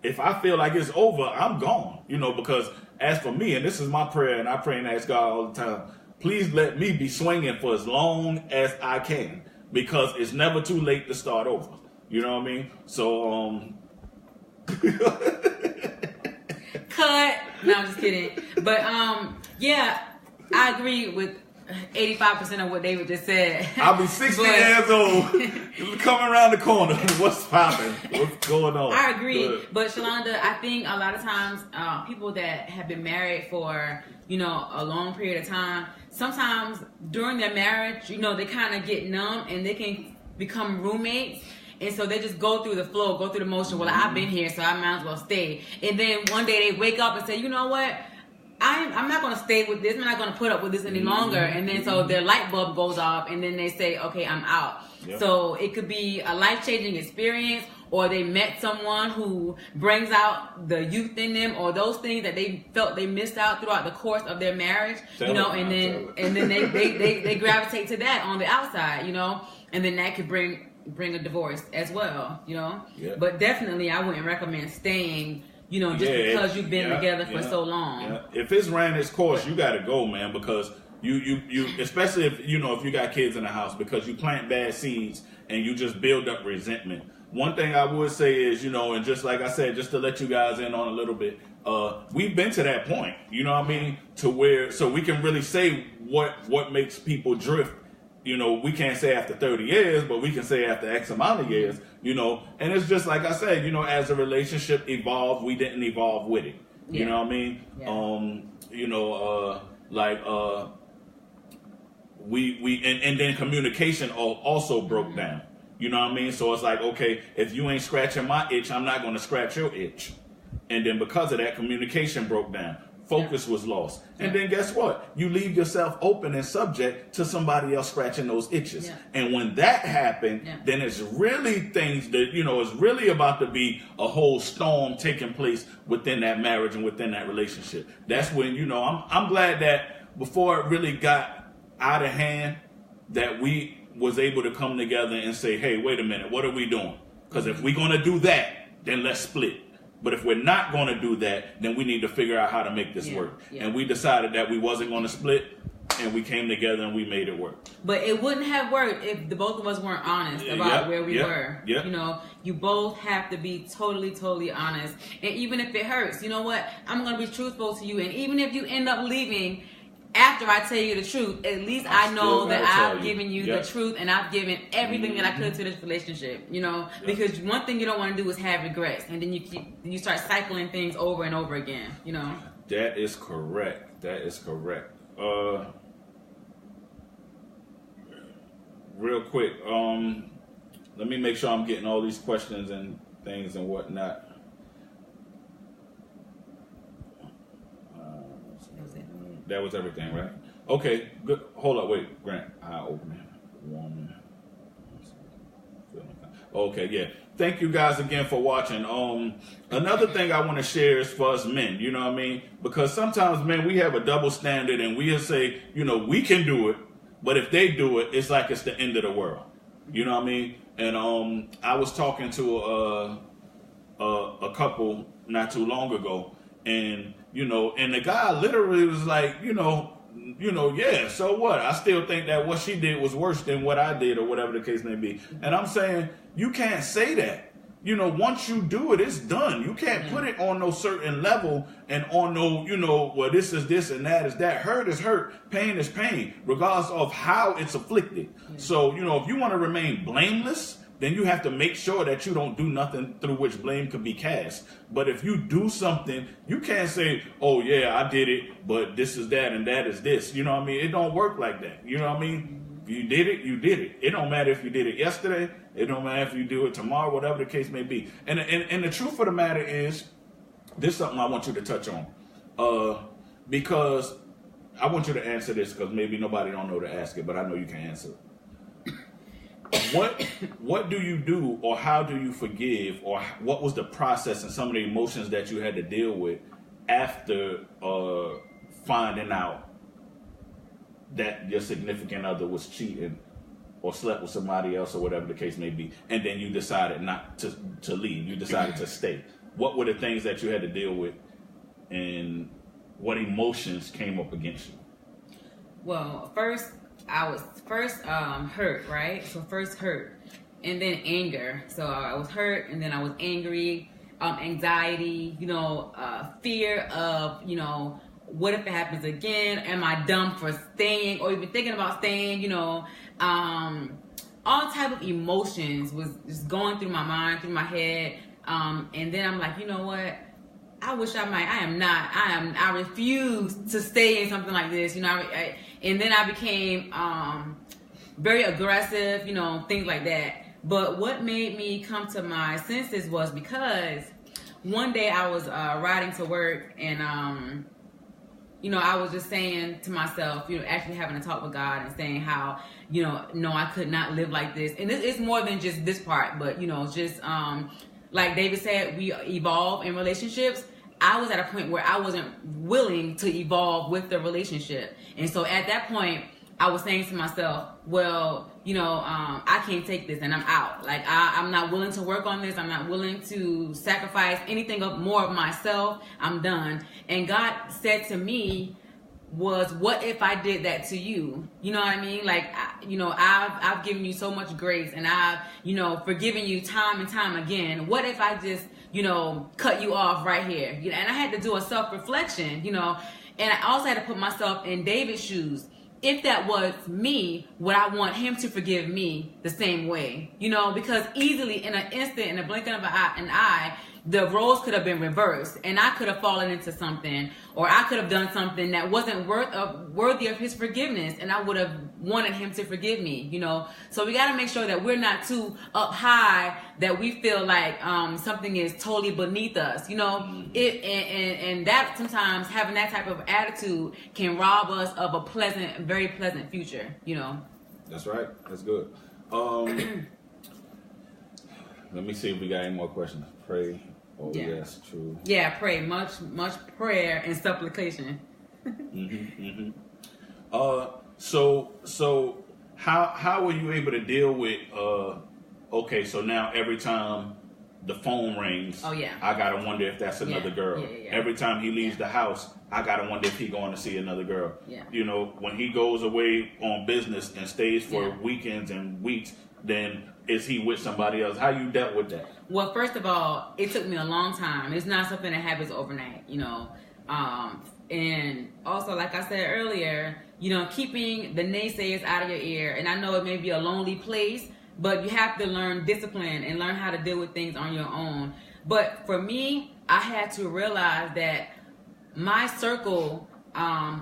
If I feel like it's over, I'm gone. You know, because as for me, and this is my prayer, and I pray and ask God all the time, please let me be swinging for as long as I can, because it's never too late to start over. You know what I mean? So, cut. No, I'm just kidding. But, yeah, I agree with 85% of what David just said. I'll be 60 years old, coming around the corner. What's popping? What's going on? I agree. But, Shalonda, I think a lot of times people that have been married for, you know, a long period of time, sometimes during their marriage, you know, they kind of get numb and they can become roommates. And so they just go through the flow, go through the motion. Well, I've been here, so I might as well stay. And then one day they wake up and say, you know what? I'm not going to stay with this. I'm not going to put up with this any longer. And then so their light bulb goes off and then they say, okay, I'm out. So it could be a life-changing experience, or they met someone who brings out the youth in them, or those things that they felt they missed out throughout the course of their marriage, you know, and then they gravitate to that on the outside, you know, and then that could bring a divorce as well, you know. But definitely I wouldn't recommend staying, you know, just because you've been together for so long. If it's ran its course, you got to go, man, because you especially if you know if you got kids in the house, because you plant bad seeds and you just build up resentment. One thing I would say is, you know, and just like I said, just to let you guys in on a little bit, we've been to that point, you know what I mean, to where so we can really say what makes people drift. You know, we can't say after 30 years, but we can say after X amount of years, you know, and it's just like I said, you know, as the relationship evolved, we didn't evolve with it. You know what I mean? You know, and then communication also broke down. You know what I mean? So it's like, okay, if you ain't scratching my itch, I'm not going to scratch your itch. And then because of that, communication broke down. Focus was lost. And then guess what? You leave yourself open and subject to somebody else scratching those itches. And when that happened, then it's really things that, you know, it's really about to be a whole storm taking place within that marriage and within that relationship. That's when, you know, I'm glad that before it really got out of hand, that we was able to come together and say, hey, wait a minute, what are we doing? Because if we're going to do that, then let's split. But if we're not going to do that, then we need to figure out how to make this work. And we decided that we wasn't going to split. and we came together and we made it work. But it wouldn't have worked if the both of us weren't honest about where we were. Yep. You know, you both have to be totally honest. And even if it hurts, you know what? I'm going to be truthful to you. And even if you end up leaving after I tell you the truth, at least I know that I've given you the truth, and I've given everything that I could to this relationship, you know, because one thing you don't want to do is have regrets, and then you start cycling things over and over again, you know. That is correct. Real quick, let me make sure I'm getting all these questions and things and whatnot. That was everything, right? Okay, good. Hold up, wait, Grant. Eye opening. Woman. Okay, yeah. Thank you guys again for watching. Another thing I want to share is for us men, you know what I mean? Because sometimes, men, we have a double standard and we'll say, you know, we can do it, but if they do it, it's like it's the end of the world. You know what I mean? And I was talking to a couple not too long ago, and you know, and the guy literally was like, you know, yeah, so what? I still think that what she did was worse than what I did, or whatever the case may be. And I'm saying, you can't say that. You know, once you do it, it's done. You can't put it on no certain level and on no, you know, well, this is this and that is that. Hurt is hurt. Pain is pain, regardless of how it's afflicted. So, you know, if you want to remain blameless, then you have to make sure that you don't do nothing through which blame could be cast. But if you do something, you can't say, oh, yeah, I did it, but this is that and that is this. You know what I mean? It don't work like that. You know what I mean? If you did it, you did it. It don't matter if you did it yesterday. It don't matter if you do it tomorrow, whatever the case may be. And the truth of the matter is, this is something I want you to touch on. Because I want you to answer this, because maybe nobody don't know to ask it, but I know you can answer it. What do you do, or how do you forgive, or what was the process and some of the emotions that you had to deal with after finding out that your significant other was cheating or slept with somebody else, or whatever the case may be, and then you decided not to leave, you decided to stay? What were the things that you had to deal with, and what emotions came up against you? Well, I was hurt, right? So first hurt, and then anger. So I was hurt, and then I was angry, anxiety, you know, fear of, you know, what if it happens again? Am I dumb for staying or even thinking about staying? You know, all type of emotions was just going through my mind, through my head. And then I'm like, you know what? I wish I might. I refuse to stay in something like this. You know, and then I became very aggressive, you know, things like that. But what made me come to my senses was because one day I was riding to work, and you know, I was just saying to myself, you know, actually having a talk with God and saying how, you know, no, I could not live like this. And it's more than just this part, but, you know, just like David said, we evolve in relationships. I was at a point where I wasn't willing to evolve with the relationship. And so at that point, I was saying to myself, well, you know, I can't take this and I'm out. Like, I'm not willing to work on this. I'm not willing to sacrifice anything more of myself. I'm done. And God said to me was, what if I did that to you? You know what I mean? Like, you know, I've given you so much grace, and I've, you know, forgiven you time and time again. What if I just, you know, cut you off right here? You know, and I had to do a self-reflection, you know, and I also had to put myself in David's shoes. If that was me, would I want him to forgive me the same way? You know, because easily in an instant, in a blink of an eye, the roles could have been reversed, and I could have fallen into something, or I could have done something that wasn't worthy of his forgiveness, and I would have wanted him to forgive me, you know. So we got to make sure that we're not too up high that we feel like something is totally beneath us, you know. And that sometimes having that type of attitude can rob us of a pleasant, very pleasant future, you know. That's right. That's good. Let me see if we got any more questions. Pray. Oh, yeah. Yes, true. Yeah, pray. Much prayer and supplication. So how were you able to deal with, okay, so now every time the phone rings, oh, yeah, I got to wonder if that's another girl. Yeah. Every time he leaves the house, I gotta wonder if he going to see another girl. Yeah. You know, when he goes away on business and stays for Yeah. weekends and weeks, then is he with somebody else? How you dealt with that? Well, first of all, it took me a long time. It's not something that happens overnight, and also, like I said earlier, keeping the naysayers out of your ear. And I know it may be a lonely place, but you have to learn discipline and learn how to deal with things on your own. But for me, I had to realize that my circle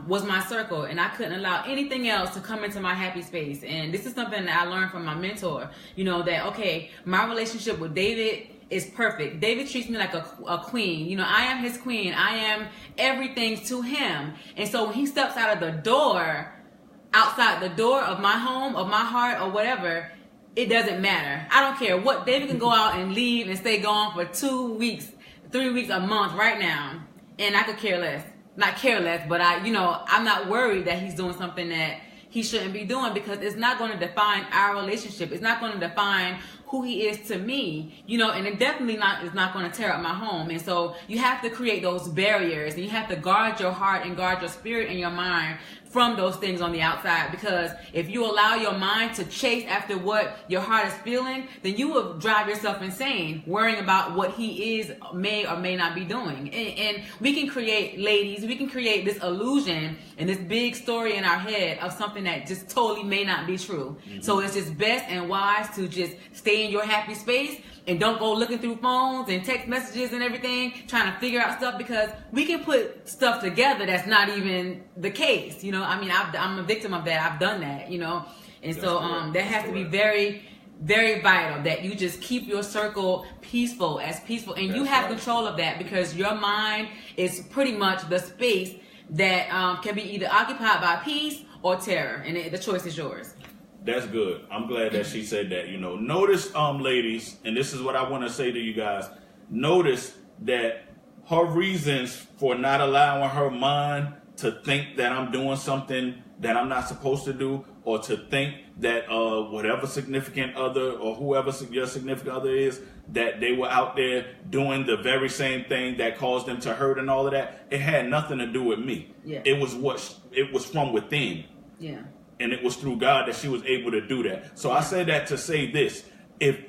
was my circle, and I couldn't allow anything else to come into my happy space. And this is something that I learned from my mentor, that, okay, my relationship with David is perfect. David treats me like a queen. I am his queen. I am everything to him. And so when he steps out of the door, outside the door of my home, of my heart, or whatever, it doesn't matter. I don't care what. David can go out and leave and stay gone for 2 weeks, 3 weeks, a month right now, and I could care less. Not care less, but I'm not worried that he's doing something that he shouldn't be doing, because it's not going to define our relationship. It's not going to define who he is to me, and it definitely is not going to tear up my home. And so you have to create those barriers, and you have to guard your heart and guard your spirit and your mind from those things on the outside, because if you allow your mind to chase after what your heart is feeling, then you will drive yourself insane worrying about what he may or may not be doing. And we can create, ladies, we can create this illusion and this big story in our head of something that just totally may not be true. Mm-hmm. So it's just best and wise to just stay in your happy space and don't go looking through phones and text messages and everything, trying to figure out stuff, because we can put stuff together that's not even the case. I'm a victim of that. I've done that, and that's so that has to be very, very vital that you just keep your circle peaceful, and that's you have control of that, because your mind is pretty much the space that can be either occupied by peace or terror, and the choice is yours. That's good. I'm glad that she said that. Notice, ladies, and this is what I want to say to you guys. Notice that her reasons for not allowing her mind to think that I'm doing something that I'm not supposed to do, or to think that whatever significant other or whoever your significant other is, that they were out there doing the very same thing that caused them to hurt and all of that. It had nothing to do with me. Yeah. It was from within. Yeah. And it was through God that she was able to do that. So I say that to say this. If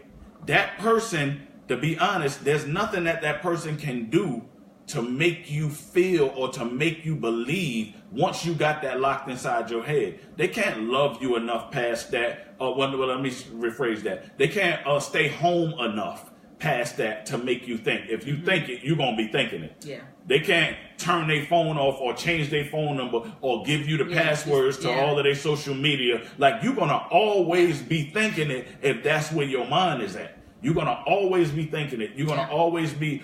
that person, to be honest, there's nothing that person can do to make you feel or to make you believe once you got that locked inside your head. They can't love you enough past that. Well, let me rephrase that. They can't stay home enough past that to make you think. If you think it, you're going to be thinking it. Yeah. They can't turn their phone off or change their phone number or give you the passwords to all of their social media. Like, you're going to always be thinking it if that's where your mind is at. You're going to always be thinking it. You're going to always be,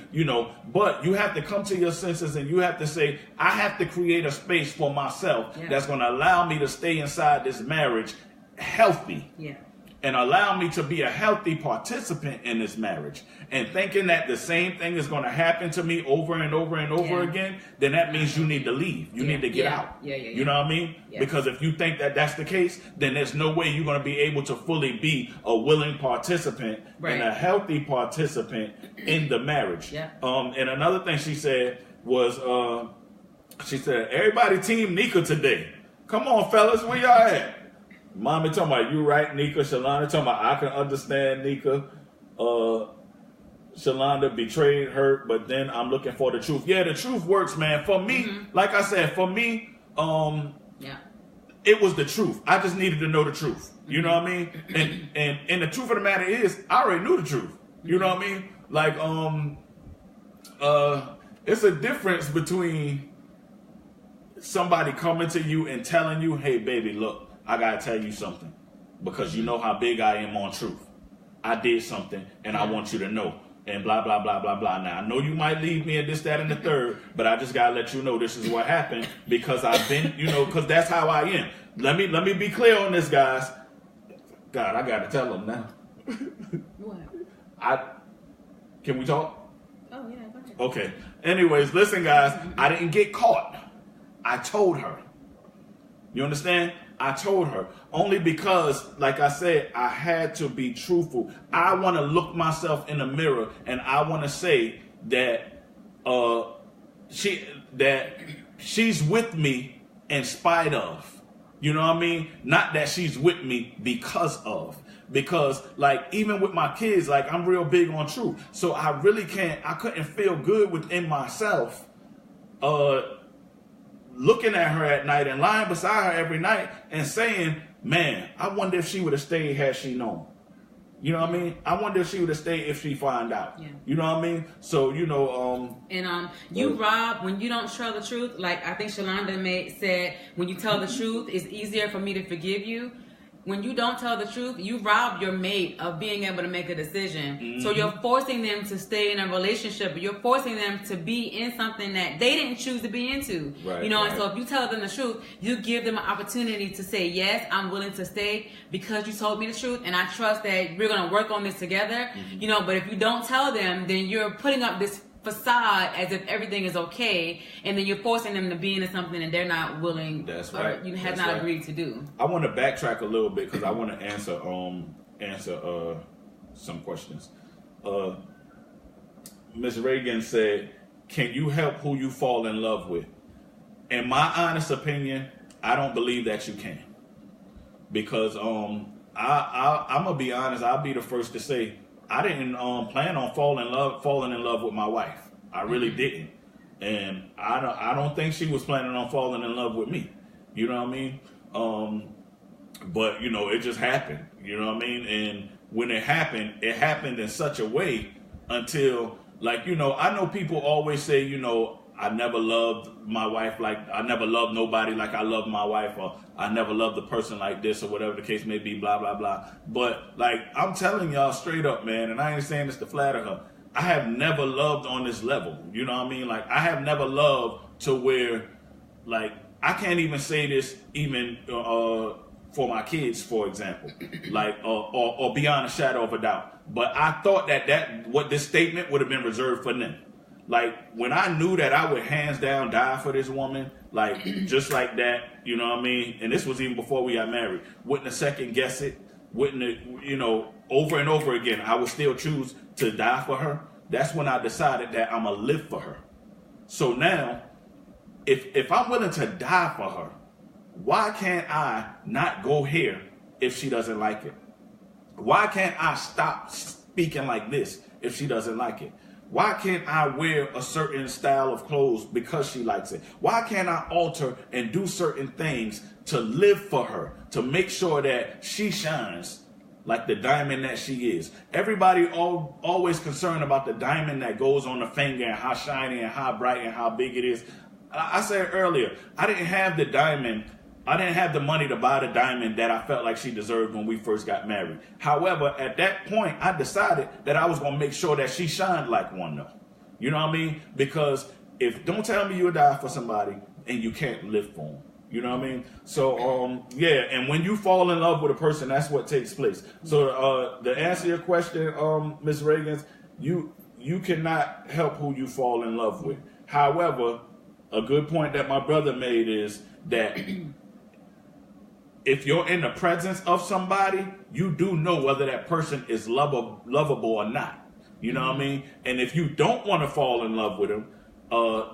but you have to come to your senses, and you have to say, I have to create a space for myself that's going to allow me to stay inside this marriage healthy. Yeah. And allow me to be a healthy participant in this marriage. And thinking that the same thing is going to happen to me over and over and over again, then that means you need to leave. You need to get out. You know what I mean? Yeah. Because if you think that that's the case, then there's no way you're going to be able to fully be a willing participant and a healthy participant in the marriage. Yeah. And another thing she said was, she said, everybody team Nika today. Come on, fellas, where y'all at? Mommy talking about, you right, Nika. Shalonda talking about, I can understand Nika. Shalonda betrayed her, but then I'm looking for the truth. Yeah, the truth works, man. For me, like I said, it was the truth. I just needed to know the truth. You know what I mean? And the truth of the matter is, I already knew the truth. You know what I mean? Like, it's a difference between somebody coming to you and telling you, hey, baby, look, I got to tell you something, because you know how big I am on truth. I did something, and I want you to know, and blah, blah, blah, blah, blah. Now, I know you might leave me at this, that, and the third, but I just got to let you know this is what happened, because I've been, because that's how I am. Let me be clear on this, guys. God, I got to tell them now. What? Can we talk? Oh, yeah, go ahead. Okay. Anyways, listen, guys, I didn't get caught. I told her. You understand? I told her, only because, like I said, I had to be truthful. I want to look myself in the mirror, and I want to say that she's with me in spite of. You know what I mean? Not that she's with me because of. Because, like, even with my kids, like, I'm real big on truth. So I couldn't feel good within myself looking at her at night and lying beside her every night and saying, man, I wonder if she would have stayed had she known. You know what I mean? I wonder if she would have stayed if she found out. Yeah. You know what I mean? So, you know, Rob, when you don't tell the truth, like I think Shalonda said, when you tell the truth, it's easier for me to forgive you. When you don't tell the truth, you rob your mate of being able to make a decision. Mm-hmm. So you're forcing them to stay in a relationship, but you're forcing them to be in something that they didn't choose to be into. Right, you know, and so if you tell them the truth, you give them an opportunity to say, yes, I'm willing to stay because you told me the truth, and I trust that we're going to work on this together. Mm-hmm. You know, but if you don't tell them, then you're putting up this facade as if everything is okay, and then you're forcing them to be into something that they're not willing. That's right. Or you have not agreed to do. I want to backtrack a little bit because I want to answer some questions. Ms. Reagan said, "Can you help who you fall in love with?" In my honest opinion, I don't believe that you can, because I'm gonna be honest. I'll be the first to say, I didn't plan on falling in love with my wife. I really didn't, and I don't think she was planning on falling in love with me. You know what I mean? But you know, it just happened. You know what I mean? And when it happened in such a way until, like, you know, I know people always say, you know, I never loved my wife like I never loved nobody like I love my wife, or I never loved a person like this, or whatever the case may be, blah, blah, blah. But, like, I'm telling y'all straight up, man, and I ain't saying this to flatter her, I have never loved on this level. You know what I mean? Like, I have never loved to where, like, I can't even say this even for my kids, for example, like, or beyond a shadow of a doubt. But I thought that what this statement would have been reserved for them. Like, when I knew that I would hands down die for this woman, like, just like that, you know what I mean? And this was even before we got married. Wouldn't have second guess it. Wouldn't have, you know, over and over again, I would still choose to die for her. That's when I decided that I'm going to live for her. So now, if I'm willing to die for her, why can't I not go here if she doesn't like it? Why can't I stop speaking like this if she doesn't like it? Why can't I wear a certain style of clothes because she likes it? Why can't I alter and do certain things to live for her, to make sure that she shines like the diamond that she is? Everybody always concerned about the diamond that goes on the finger and how shiny and how bright and how big it is. I said earlier, I didn't have the diamond. I didn't have the money to buy the diamond that I felt like she deserved when we first got married. However, at that point, I decided that I was going to make sure that she shined like one, though. You know what I mean? Because don't tell me you'll die for somebody and you can't live for them. You know what I mean? So, yeah, and when you fall in love with a person, that's what takes place. So, to answer your question, Ms. Reagan, you cannot help who you fall in love with. However, a good point that my brother made is that if you're in the presence of somebody, you do know whether that person is lovable or not. You know what I mean? And if you don't want to fall in love with them,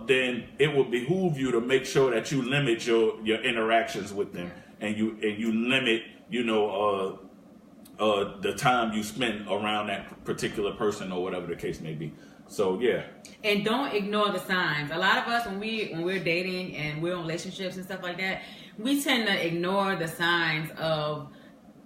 then it would behoove you to make sure that you limit your interactions with them, and you limit, you know, the time you spend around that particular person or whatever the case may be. So yeah. And don't ignore the signs. A lot of us, when we're dating and we're in relationships and stuff like that, we tend to ignore the signs of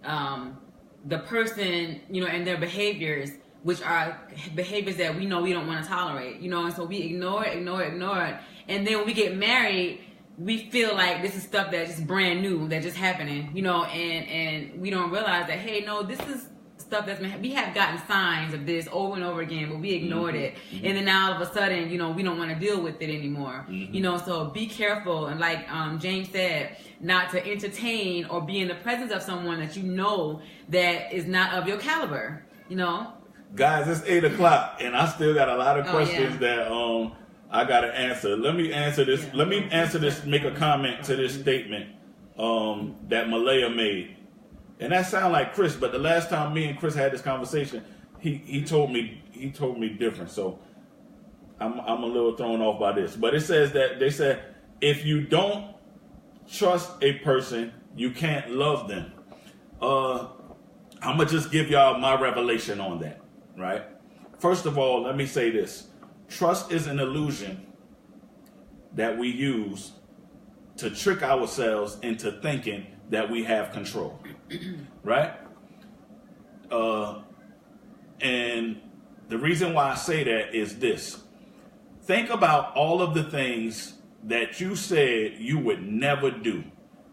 the person, you know, and their behaviors, which are behaviors that we know we don't want to tolerate, you know, and so we ignore it. And then when we get married, we feel like this is stuff that's just brand new, that's just happening, you know, and we don't realize that, hey, no, this is stuff we have gotten signs of this over and over again, but we ignored it. Mm-hmm. And then now all of a sudden, you know, we don't want to deal with it anymore. Mm-hmm. You know, so be careful. And like James said, not to entertain or be in the presence of someone that you know that is not of your caliber, you know. Guys, it's 8:00 and I still got a lot of questions that I got to answer. Let me answer this. Yeah. Let me answer this, make a comment to this statement that Malaya made. And that sounds like Chris, but the last time me and Chris had this conversation, he told me different. So I'm a little thrown off by this. But it says that they said, if you don't trust a person, you can't love them. I'm going to just give y'all my revelation on that, right? First of all, let me say this. Trust is an illusion that we use to trick ourselves into thinking that we have control, right? And the reason why I say that is this. Think about all of the things that you said you would never do,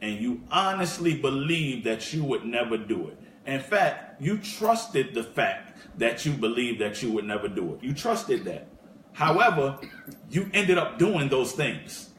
and you honestly believe that you would never do it. In fact, you trusted the fact that you believed that you would never do it. You trusted that. However, you ended up doing those things,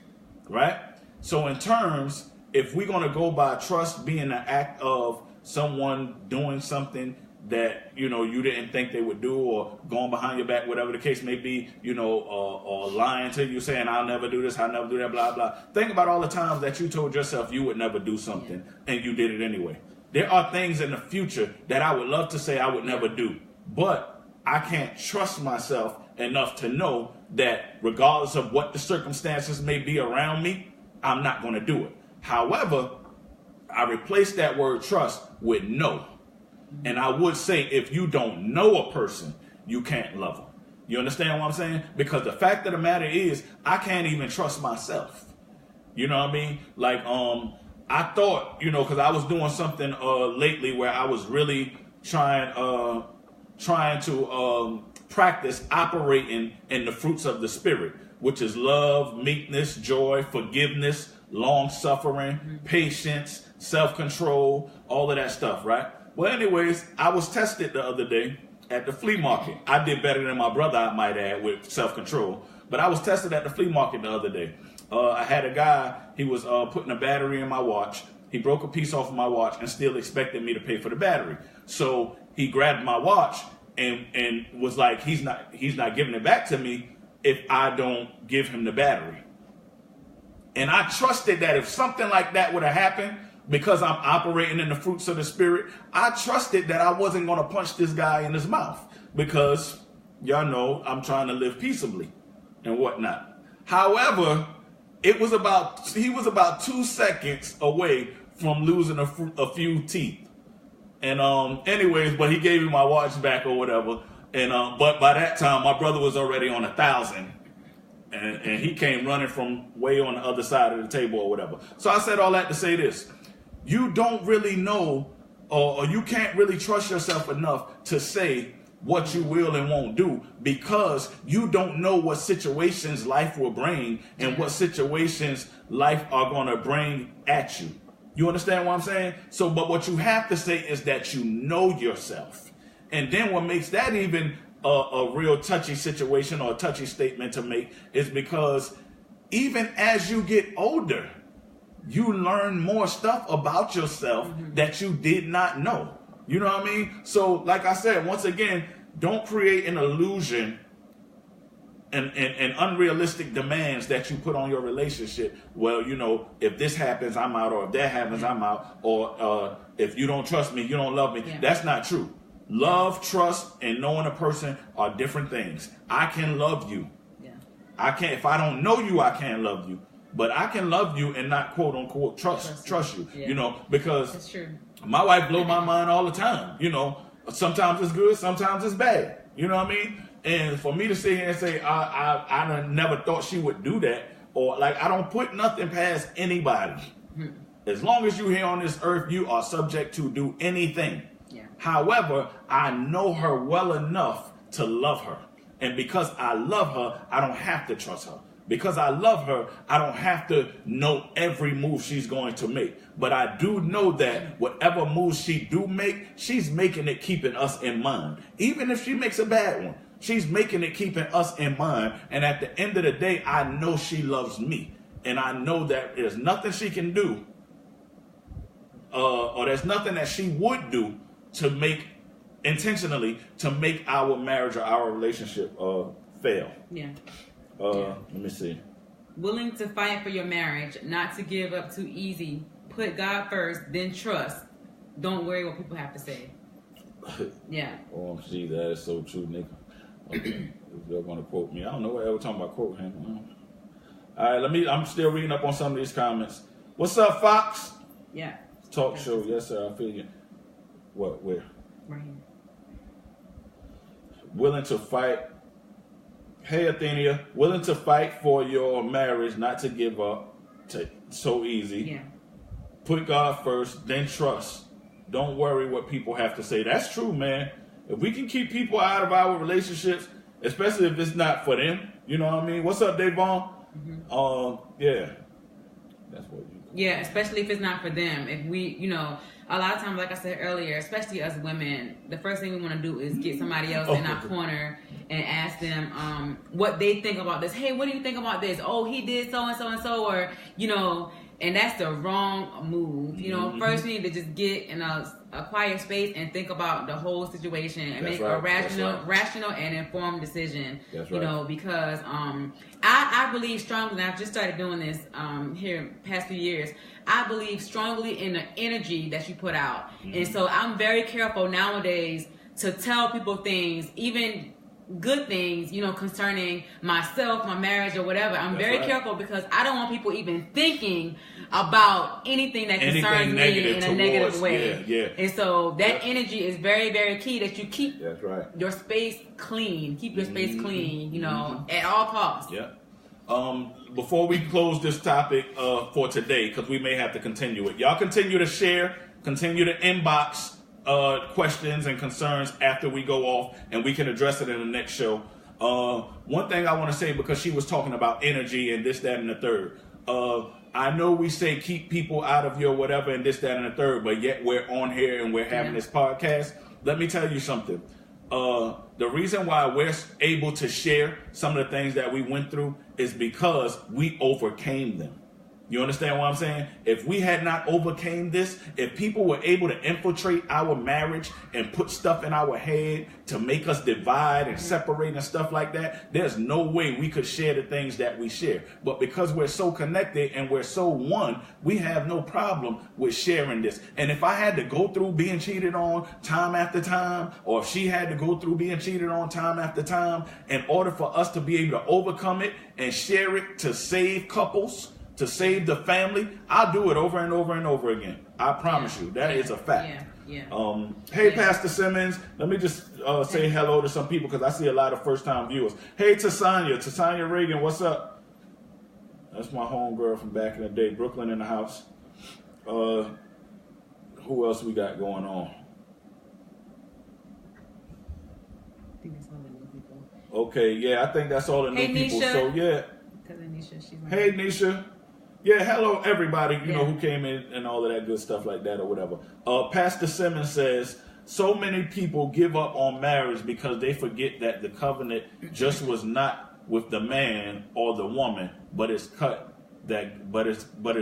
right? So in terms, if we're going to go by trust being an act of someone doing something that, you know, you didn't think they would do, or going behind your back, whatever the case may be, you know, or lying to you, saying, I'll never do this, I'll never do that, blah, blah. Think about all the times that you told yourself you would never do something and you did it anyway. There are things in the future that I would love to say I would never do, but I can't trust myself enough to know that regardless of what the circumstances may be around me, I'm not going to do it. However, I replace that word trust with know. And I would say if you don't know a person, you can't love them. You understand what I'm saying? Because the fact of the matter is, I can't even trust myself. You know what I mean? Like, I thought, you know, because I was doing something lately where I was really trying to practice operating in the fruits of the Spirit, which is love, meekness, joy, forgiveness, long-suffering, patience, self-control, all of that stuff, right? Well, anyways, I was tested the other day at the flea market. I did better than my brother, I might add, with self-control. But I was tested at the flea market the other day. I had a guy, he was putting a battery in my watch. He broke a piece off of my watch and still expected me to pay for the battery. So he grabbed my watch and was like, he's not giving it back to me if I don't give him the battery. And I trusted that if something like that would have happened, because I'm operating in the fruits of the Spirit, I trusted that I wasn't going to punch this guy in his mouth, because y'all know I'm trying to live peaceably and whatnot. However, he was about 2 seconds away from losing a few teeth. And anyways, but he gave me my watch back or whatever. And but by that time, my brother was already on 1,000. And he came running from way on the other side of the table or whatever. So I said all that to say this. You don't really know, or you can't really trust yourself enough to say what you will and won't do, because you don't know what situations life will bring and what situations life are going to bring at you. You understand what I'm saying? So, but what you have to say is that you know yourself. And then what makes that even a real touchy situation or a touchy statement to make is because even as you get older, you learn more stuff about yourself that you did not know. You know what I mean? So, like I said, once again, don't create an illusion and unrealistic demands that you put on your relationship. Well, you know, if this happens, I'm out, or if that happens, I'm out, or if you don't trust me, you don't love me. Yeah. That's not true. Love, trust, and knowing a person are different things. I can love you. Yeah. I can't. If I don't know you, I can't love you. But I can love you and not quote unquote trust you. Yeah. You know, because that's true. My wife blows my mind all the time. You know, sometimes it's good, sometimes it's bad. You know what I mean? And for me to sit here and say I never thought she would do that, or like I don't put nothing past anybody. As long as you're here on this earth, you are subject to do anything. Yeah. However, I know her well enough to love her. And because I love her, I don't have to trust her. Because I love her, I don't have to know every move she's going to make. But I do know that whatever moves she do make, she's making it keeping us in mind. Even if she makes a bad one, she's making it keeping us in mind. And at the end of the day, I know she loves me. And I know that there's nothing she can do, or there's nothing that she would do to make, intentionally, to make our marriage or our relationship fail. Yeah. Let me see. Willing to fight for your marriage, not to give up too easy. Put God first, then trust. Don't worry what people have to say. Yeah. Oh, gee, that is so true, nigga. Okay. If you're going to quote me, I don't know why I was talking about quote him. All right, I'm still reading up on some of these comments. What's up, Fox? Yeah. Talk show. Yes, sir. I feel you. What? Where? Right here. Willing to fight. Hey, Athenia. Willing to fight for your marriage, not to give up. So easy. Yeah. Put God first, then trust. Don't worry what people have to say. That's true, man. If we can keep people out of our relationships, especially if it's not for them, you know what I mean? What's up, Davon? Yeah. That's what you. Yeah, especially if it's not for them. If we, a lot of times, like I said earlier, especially us women, the first thing we want to do is get somebody else in our corner and ask them what they think about this. Hey, what do you think about this? Oh, he did so and so and so, or and that's the wrong move. First we need to just get in a quiet space and think about the whole situation and make a rational and informed decision. That's right. Because I believe strongly, and I've just started doing this here past few years. I believe strongly in the energy that you put out. And so I'm very careful nowadays to tell people things, even good things, concerning myself, my marriage, or whatever. I'm very careful because I don't want people even thinking about anything that concerns me in a negative way. Yeah. And so that energy is very, very key, that you keep your space clean. Keep your space clean, at all costs. Yeah. Before we close this topic for today, because we may have to continue it, y'all continue to share, continue to inbox questions and concerns after we go off, and we can address it in the next show. One thing I want to say, because she was talking about energy and this, that, and the third. I know we say keep people out of your whatever and this, that, and the third, but yet we're on here and we're having this podcast. Let me tell you something. The reason why we're able to share some of the things that we went through is because we overcame them. You understand what I'm saying? If we had not overcame this, if people were able to infiltrate our marriage and put stuff in our head to make us divide and separate and stuff like that, there's no way we could share the things that we share. But because we're so connected and we're so one, we have no problem with sharing this. And if I had to go through being cheated on time after time, or if she had to go through being cheated on time after time, in order for us to be able to overcome it and share it to save couples, to save the family, I'll do it over and over and over again. I promise you, that is a fact. Hey, Pastor Simmons, let me just say hello to some people, because I see a lot of first-time viewers. Hey, Tasanya Reagan, what's up? That's my homegirl from back in the day. Brooklyn in the house. Who else we got going on? I think that's all the new people. Okay, yeah, I think that's all the new people. Nisha. So, yeah. Hey, Nisha. Yeah, hello everybody, know, who came in and all of that good stuff like that or whatever. Pastor Simmons says, so many people give up on marriage because they forget that the covenant just was not with the man or the woman, but it's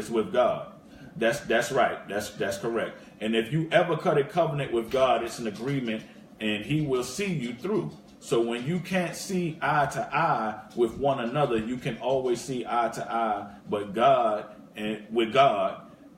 with God. That's right. That's correct. And if you ever cut a covenant with God, it's an agreement, and he will see you through. So when you can't see eye to eye with one another, you can always see eye to eye with God,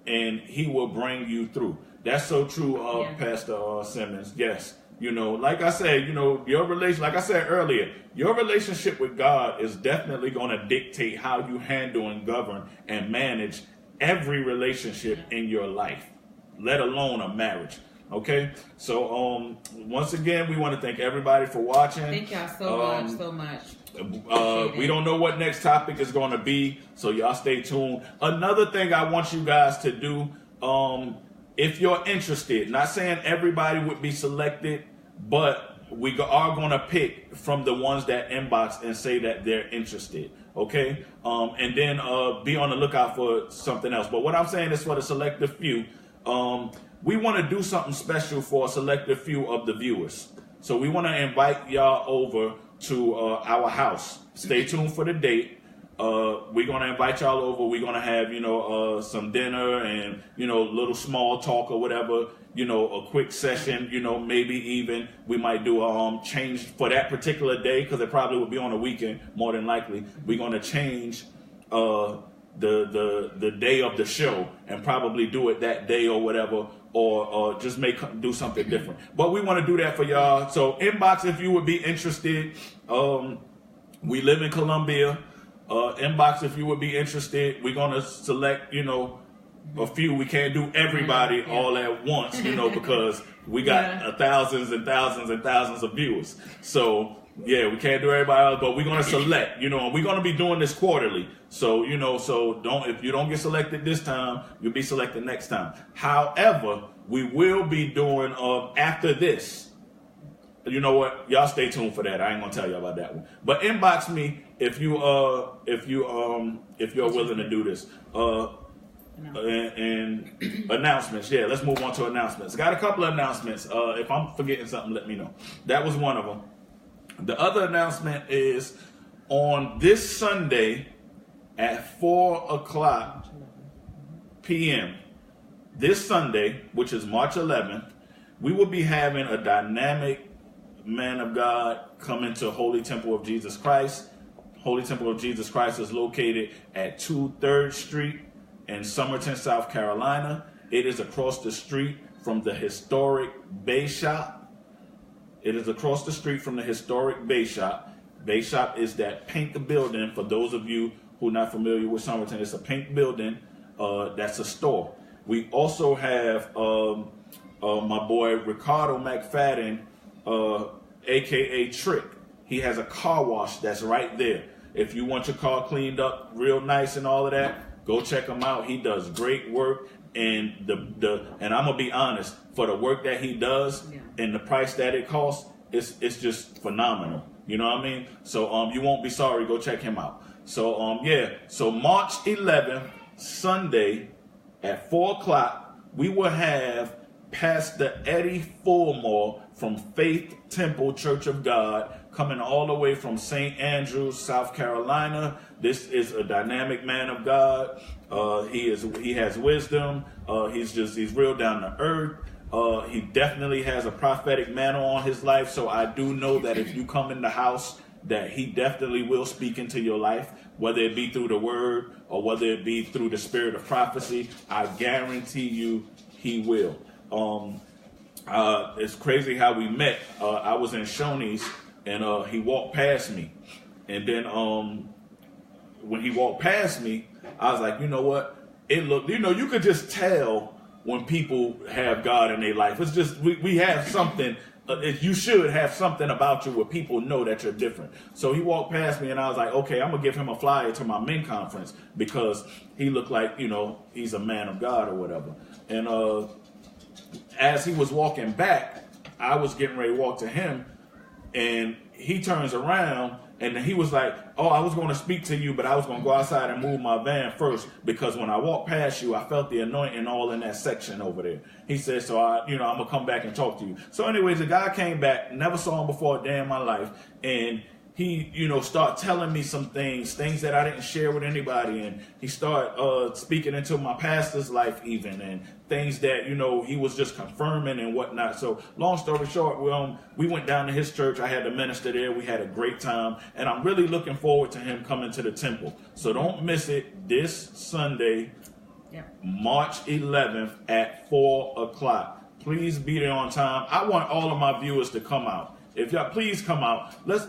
and he will bring you through. That's so true, Pastor Simmons. Yes. Like I said, your relation, like I said earlier, your relationship with God is definitely going to dictate how you handle and govern and manage every relationship in your life, let alone a marriage. Okay, so once again, we want to thank everybody for watching. Thank y'all so much. We don't know what next topic is going to be, so y'all stay tuned. Another thing I want you guys to do, if you're interested, not saying everybody would be selected, but we are going to pick from the ones that inbox and say that they're interested. Okay, and then be on the lookout for something else. But what I'm saying is for the selective few. We want to do something special for a selective few of the viewers. So we want to invite y'all over to our house. Stay tuned for the date. We're going to invite y'all over. We're going to have, some dinner and, little small talk or whatever, a quick session, maybe even we might do a change for that particular day, because it probably will be on a weekend, more than likely. We're going to change the day of the show and probably do it that day or whatever, or just do something different. But we want to do that for y'all. So inbox if you would be interested. We live in Columbia. Inbox if you would be interested. We're gonna select, a few. We can't do everybody all at once, because we got thousands and thousands and thousands of viewers. So yeah, we can't do everybody else, but we're gonna select, and we're gonna be doing this quarterly. So, if you don't get selected this time, you'll be selected next time. However, we will be doing after this. You know what? Y'all stay tuned for that. I ain't gonna tell you about that one. But inbox me if you're willing to do this. And announcements. Yeah, let's move on to announcements. Got a couple of announcements. If I'm forgetting something, let me know. That was one of them. The other announcement is on this Sunday at 4:00 p.m. This Sunday, which is March 11th, we will be having a dynamic man of God come into Holy Temple of Jesus Christ. Holy Temple of Jesus Christ is located at 2 3rd Street in Somerton, South Carolina. It is across the street from the historic Bay Shop. It is across the street from the historic Bay Shop. Bay Shop is that pink building. For those of you who are not familiar with Somerton, it's a pink building. That's a store. We also have my boy Ricardo McFadden, a.k.a. Trick. He has a car wash that's right there. If you want your car cleaned up real nice and all of that, go check him out. He does great work. And and I'm gonna be honest, for the work that he does and the price that it costs, it's just phenomenal. You know what I mean? So you won't be sorry. Go check him out. So So March 11th, Sunday at 4:00, we will have Pastor Eddie Fulmore from Faith Temple Church of God coming all the way from St. Andrews, South Carolina. This is a dynamic man of God. He has wisdom. He's real down to earth. He definitely has a prophetic mantle on his life. So I do know that if you come in the house, that he definitely will speak into your life, whether it be through the word or whether it be through the spirit of prophecy. I guarantee you he will. It's crazy how we met. I was in Shoney's and he walked past me. And then when he walked past me, I was like, you know what? It looked, you could just tell when people have God in their life. It's just, we have something. You should have something about you where people know that you're different. So he walked past me and I was like, okay, I'm going to give him a flyer to my men conference because he looked like, he's a man of God or whatever. And as he was walking back, I was getting ready to walk to him and he turns around and he was like, oh, I was going to speak to you, but I was going to go outside and move my van first because when I walked past you, I felt the anointing all in that section over there. He said, so I'm going to come back and talk to you. So anyways, the guy came back, never saw him before a day in my life. And he, started telling me some things that I didn't share with anybody. And he started speaking into my pastor's life even and things that, he was just confirming and whatnot. So long story short, we went down to his church. I had to minister there. We had a great time. And I'm really looking forward to him coming to the temple. So don't miss it this Sunday, March 11th at 4:00. Please be there on time. I want all of my viewers to come out. If y'all please come out, let's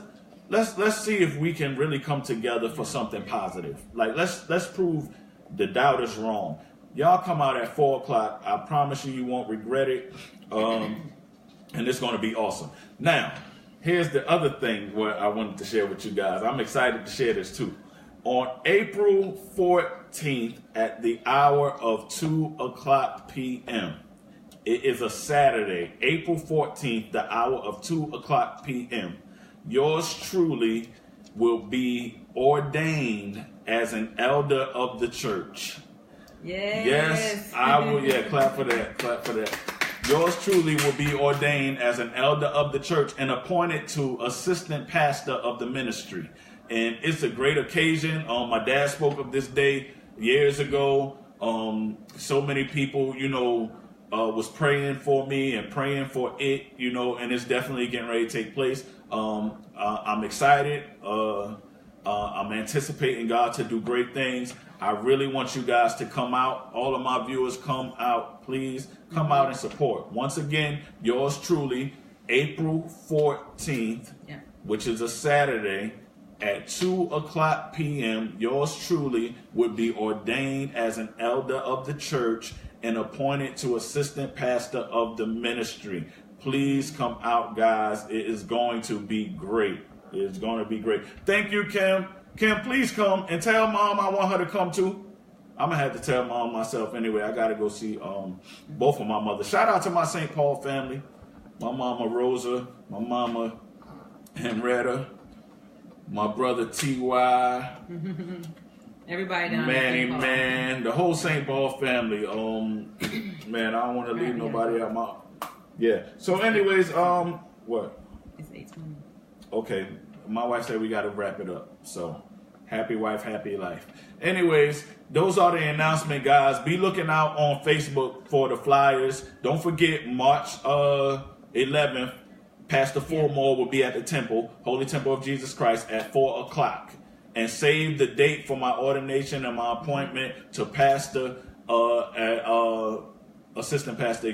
see if we can really come together for something positive. Like let's prove the doubters wrong. Y'all come out at 4:00. I promise you won't regret it. And it's going to be awesome. Now, here's the other thing where I wanted to share with you guys. I'm excited to share this too. On April 14th at the hour of 2:00 p.m. It is a Saturday, April 14th, the hour of 2:00 p.m. Yours truly will be ordained as an elder of the church. Yes, I will. Yeah, clap for that. Clap for that. Yours truly will be ordained as an elder of the church and appointed to assistant pastor of the ministry. And it's a great occasion. My dad spoke of this day years ago. So many people, was praying for me and praying for it, and it's definitely getting ready to take place. I'm excited. I'm anticipating God to do great things. I really want you guys to come out. All of my viewers, come out. Please come out and support. Once again, yours truly, April 14th, which is a Saturday at 2:00 p.m., yours truly would be ordained as an elder of the church and appointed to assistant pastor of the ministry. Please come out, guys. It is going to be great. It is going to be great. Thank you, Kim. Kim, please come and tell Mom I want her to come too. I'm going to have to tell Mom myself anyway. I got to go see both of my mothers. Shout out to my St. Paul family. My mama Rosa, my mama Henrietta, my brother T.Y. Everybody down Manny, man, the whole St. Paul family. Man, I don't want to leave nobody out. Yeah. So, anyways, what? It's 8:20. Okay. My wife said we got to wrap it up. So, happy wife, happy life. Anyways, those are the announcements, guys. Be looking out on Facebook for the flyers. Don't forget March 11th. Pastor Fulmore will be at the temple, Holy Temple of Jesus Christ, at 4:00. And save the date for my ordination and my appointment to pastor, assistant pastor,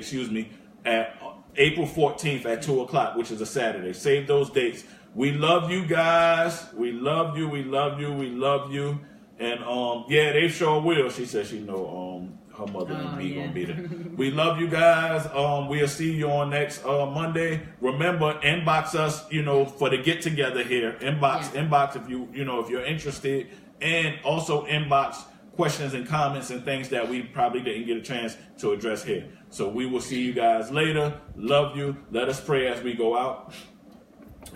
at April 14th at 2:00, which is a Saturday. Save those dates. We love you guys. We love you. We love you. We love you. And yeah, they sure will. She said she know her mother and me gonna be there. We love you guys. We'll see you on next Monday. Remember, inbox us, for the get together here. Inbox if if you're interested, and also inbox questions and comments and things that we probably didn't get a chance to address here. So we will see you guys later. Love you. Let us pray as we go out.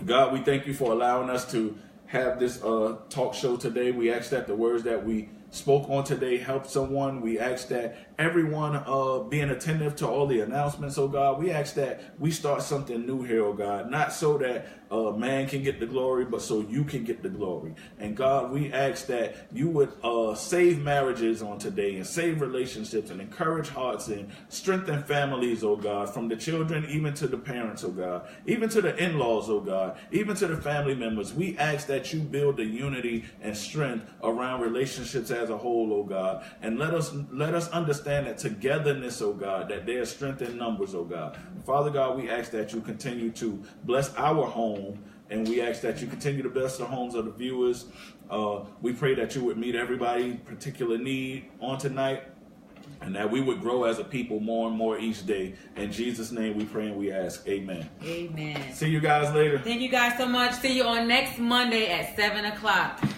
God, we thank you for allowing us to have this talk show today. We ask that the words that we spoke on today help someone. We ask that everyone being attentive to all the announcements, oh God. We ask that we start something new here, oh God. Not so that man can get the glory, but so you can get the glory. And God, we ask that you would save marriages on today and save relationships and encourage hearts and strengthen families, oh God, from the children even to the parents, oh God, even to the in-laws, oh God, even to the family members. We ask that you build the unity and strength around relationships as a whole, oh God. And let us understand that togetherness, oh God, that there's strength in numbers, oh God. Father God, we ask that you continue to bless our home, and we ask that you continue to bless the homes of the viewers. We pray that you would meet everybody's particular need on tonight, and that we would grow as a people more and more each day. In Jesus' name we pray and we ask. Amen. Amen. See you guys later. Thank you guys so much. See you on next Monday at 7:00.